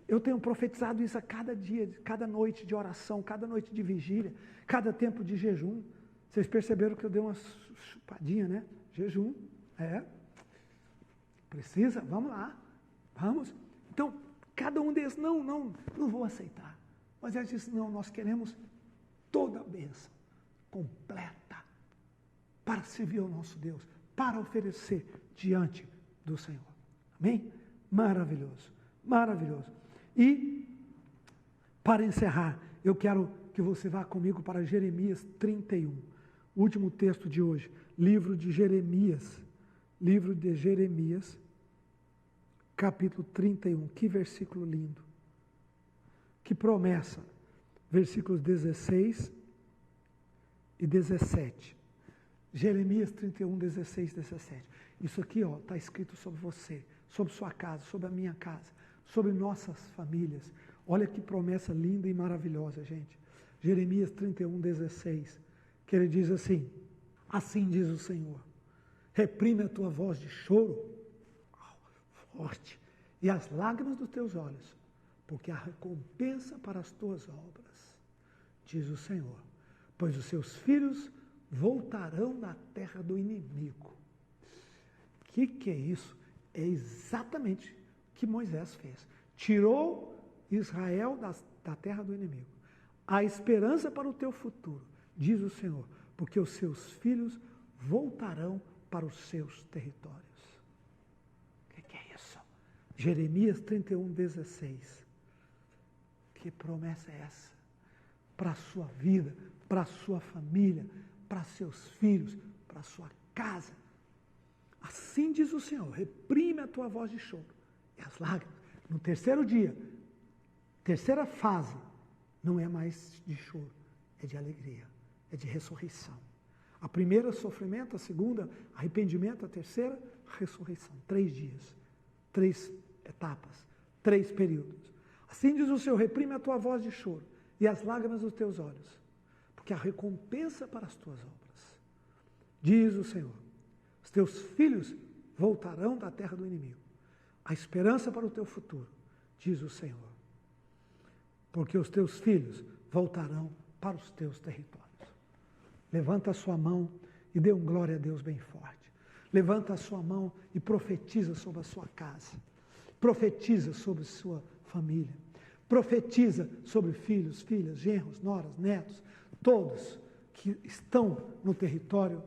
Eu tenho profetizado isso a cada dia, cada noite de oração, cada noite de vigília, cada tempo de jejum. Vocês perceberam que eu dei uma chupadinha, né? Jejum, precisa, vamos lá, vamos. Então, cada um deles, não vou aceitar. Mas ele disse, não, nós queremos toda a bênção, completa, para servir ao nosso Deus, para oferecer diante do Senhor. Amém? Maravilhoso, maravilhoso. E, para encerrar, eu quero que você vá comigo para Jeremias 31, último texto de hoje, livro de Jeremias, capítulo 31. Que versículo lindo. Que promessa. Versículos 16 e 17. Jeremias 31, 16 e 17. Isso aqui está escrito sobre você, sobre sua casa, sobre a minha casa, sobre nossas famílias. Olha que promessa linda e maravilhosa, gente. Jeremias 31, 16, que ele diz assim: assim diz o Senhor, reprime a tua voz de choro, forte, e as lágrimas dos teus olhos, porque há recompensa para as tuas obras, diz o Senhor, pois os seus filhos voltarão da terra do inimigo. O que é isso? É exatamente o que Moisés fez. Tirou Israel da terra do inimigo. A esperança para o teu futuro, diz o Senhor, porque os seus filhos voltarão para os seus territórios. O que é isso? Jeremias 31, 16. Que promessa é essa? Para a sua vida, para a sua família, para seus filhos, para a sua casa. Assim diz o Senhor, reprime a tua voz de choro e as lágrimas. No terceiro dia, terceira fase, não é mais de choro, é de alegria, é de ressurreição. A primeira, sofrimento, a segunda, arrependimento, a terceira, ressurreição. 3 dias, 3 etapas, 3 períodos. Assim diz o Senhor, reprime a tua voz de choro e as lágrimas dos teus olhos, porque há recompensa para as tuas obras. Diz o Senhor, os teus filhos voltarão da terra do inimigo. A esperança para o teu futuro, diz o Senhor. Porque os teus filhos voltarão para os teus territórios. Levanta a sua mão e dê glória a Deus bem forte. Levanta a sua mão e profetiza sobre a sua casa. Profetiza sobre sua família. Profetiza sobre filhos, filhas, genros, noras, netos, todos que estão no território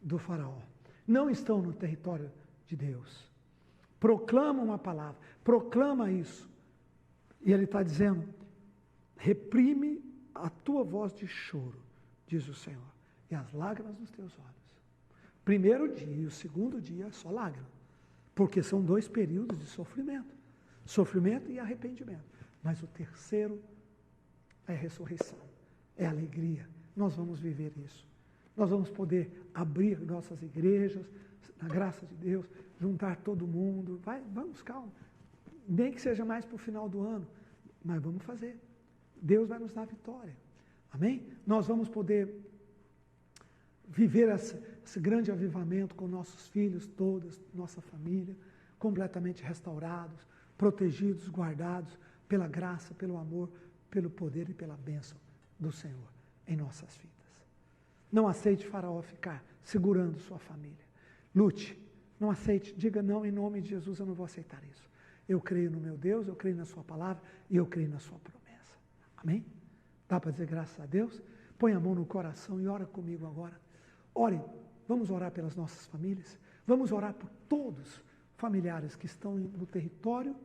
do faraó. Não estão no território de Deus. Proclama uma palavra, proclama isso. E ele está dizendo, reprime a tua voz de choro, diz o Senhor, e as lágrimas dos teus olhos. Primeiro dia e o segundo dia é só lágrima, porque são 2 períodos de sofrimento. Sofrimento e arrependimento. Mas o terceiro é ressurreição, é alegria. Nós vamos viver isso. Nós vamos poder abrir nossas igrejas, na graça de Deus, juntar todo mundo. Vamos, calma. Nem que seja mais para o final do ano, mas vamos fazer. Deus vai nos dar vitória. Amém? Nós vamos poder viver esse grande avivamento com nossos filhos, todos, nossa família, completamente restaurados, protegidos, guardados pela graça, pelo amor, pelo poder e pela bênção do Senhor em nossas vidas. Não aceite Faraó ficar segurando sua família. Lute, não aceite, diga não em nome de Jesus, eu não vou aceitar isso. Eu creio no meu Deus, eu creio na sua palavra e eu creio na sua promessa. Amém? Dá para dizer graças a Deus? Põe a mão no coração e ora comigo agora. Ore, vamos orar pelas nossas famílias, vamos orar por todos familiares que estão no território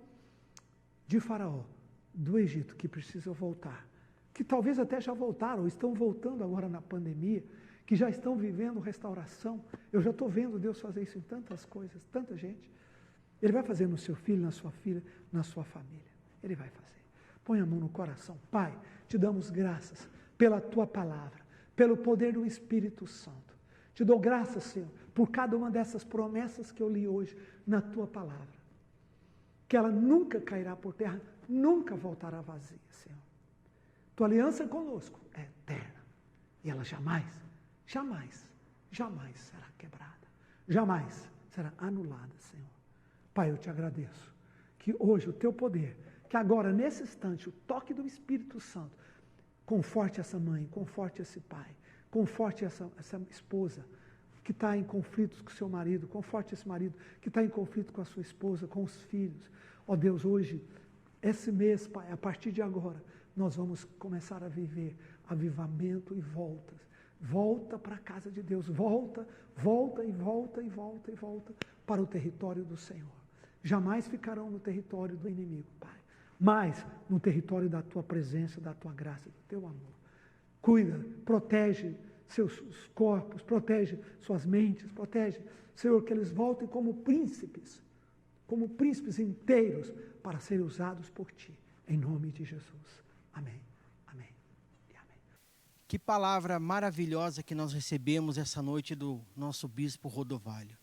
de Faraó, do Egito, que precisam voltar, que talvez até já voltaram, ou estão voltando agora na pandemia, que já estão vivendo restauração. Eu já estou vendo Deus fazer isso em tantas coisas, tanta gente. Ele vai fazer no seu filho, na sua filha, na sua família. Ele vai fazer. Põe a mão no coração. Pai, te damos graças pela tua palavra, pelo poder do Espírito Santo. Te dou graças, Senhor, por cada uma dessas promessas que eu li hoje na tua palavra. Que ela nunca cairá por terra, nunca voltará vazia, Senhor. Tua aliança conosco é eterna. E ela jamais, jamais, jamais será quebrada. Jamais será anulada, Senhor. Pai, eu te agradeço que hoje o teu poder, que agora, nesse instante, o toque do Espírito Santo, conforte essa mãe, conforte esse pai, conforte essa esposa que está em conflitos com o seu marido, conforte esse marido que está em conflito com a sua esposa, com os filhos. Ó Deus, hoje, esse mês, Pai, a partir de agora, nós vamos começar a viver avivamento e voltas. Volta para a casa de Deus, volta, volta e volta e volta e volta para o território do Senhor. Jamais ficarão no território do inimigo, Pai, mas no território da tua presença, da tua graça, do teu amor. Cuida, protege seus corpos, protege suas mentes, protege, Senhor, que eles voltem como príncipes como príncipes inteiros para serem usados por Ti. Em nome de Jesus. Amém. Amém. E amém. Que palavra maravilhosa que nós recebemos essa noite do nosso bispo Rodovalho.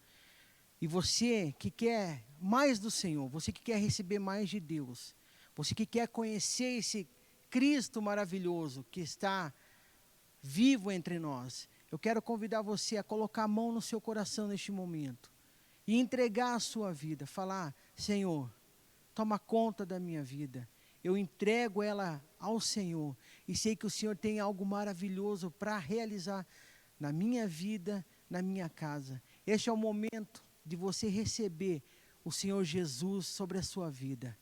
E você que quer mais do Senhor, você que quer receber mais de Deus, você que quer conhecer esse Cristo maravilhoso que está vivo entre nós, eu quero convidar você a colocar a mão no seu coração neste momento e entregar a sua vida, falar: Senhor, toma conta da minha vida, eu entrego ela ao Senhor e sei que o Senhor tem algo maravilhoso para realizar na minha vida, na minha casa. Este é o momento de você receber o Senhor Jesus sobre a sua vida.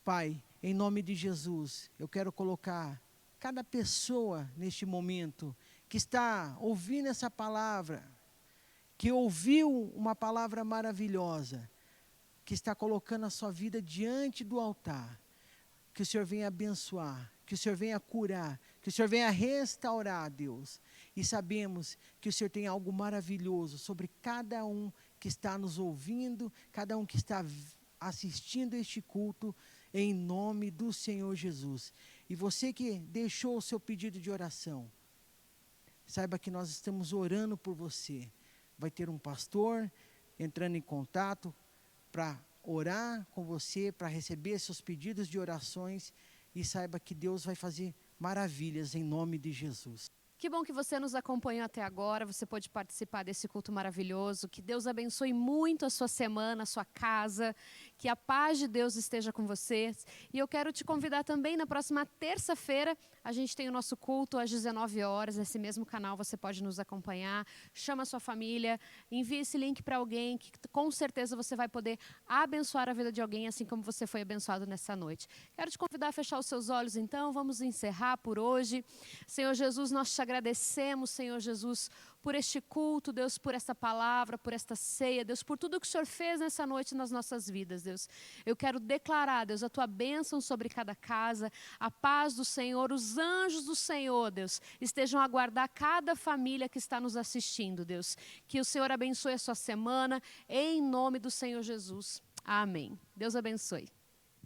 Pai, em nome de Jesus, eu quero colocar cada pessoa neste momento que está ouvindo essa palavra, que ouviu uma palavra maravilhosa, que está colocando a sua vida diante do altar. Que o Senhor venha abençoar, que o Senhor venha curar, que o Senhor venha restaurar, Deus. E sabemos que o Senhor tem algo maravilhoso sobre cada um que está nos ouvindo, cada um que está assistindo este culto, em nome do Senhor Jesus. E você que deixou o seu pedido de oração, saiba que nós estamos orando por você. Vai ter um pastor entrando em contato para orar com você, para receber seus pedidos de orações, e saiba que Deus vai fazer maravilhas em nome de Jesus. Que bom que você nos acompanhou até agora, você pôde participar desse culto maravilhoso. Que Deus abençoe muito a sua semana, a sua casa, que a paz de Deus esteja com vocês. E eu quero te convidar também, na próxima terça-feira, a gente tem o nosso culto às 19 horas, nesse mesmo canal você pode nos acompanhar. Chama a sua família, envie esse link para alguém, que com certeza você vai poder abençoar a vida de alguém, assim como você foi abençoado nessa noite. Quero te convidar a fechar os seus olhos então, vamos encerrar por hoje. Senhor Jesus, nós te agradecemos, Senhor Jesus, por este culto, Deus, por esta palavra, por esta ceia, Deus, por tudo que o Senhor fez nessa noite nas nossas vidas, Deus. Eu quero declarar, Deus, a Tua bênção sobre cada casa, a paz do Senhor, os anjos do Senhor, Deus, estejam a guardar cada família que está nos assistindo, Deus. Que o Senhor abençoe a sua semana, em nome do Senhor Jesus. Amém. Deus abençoe.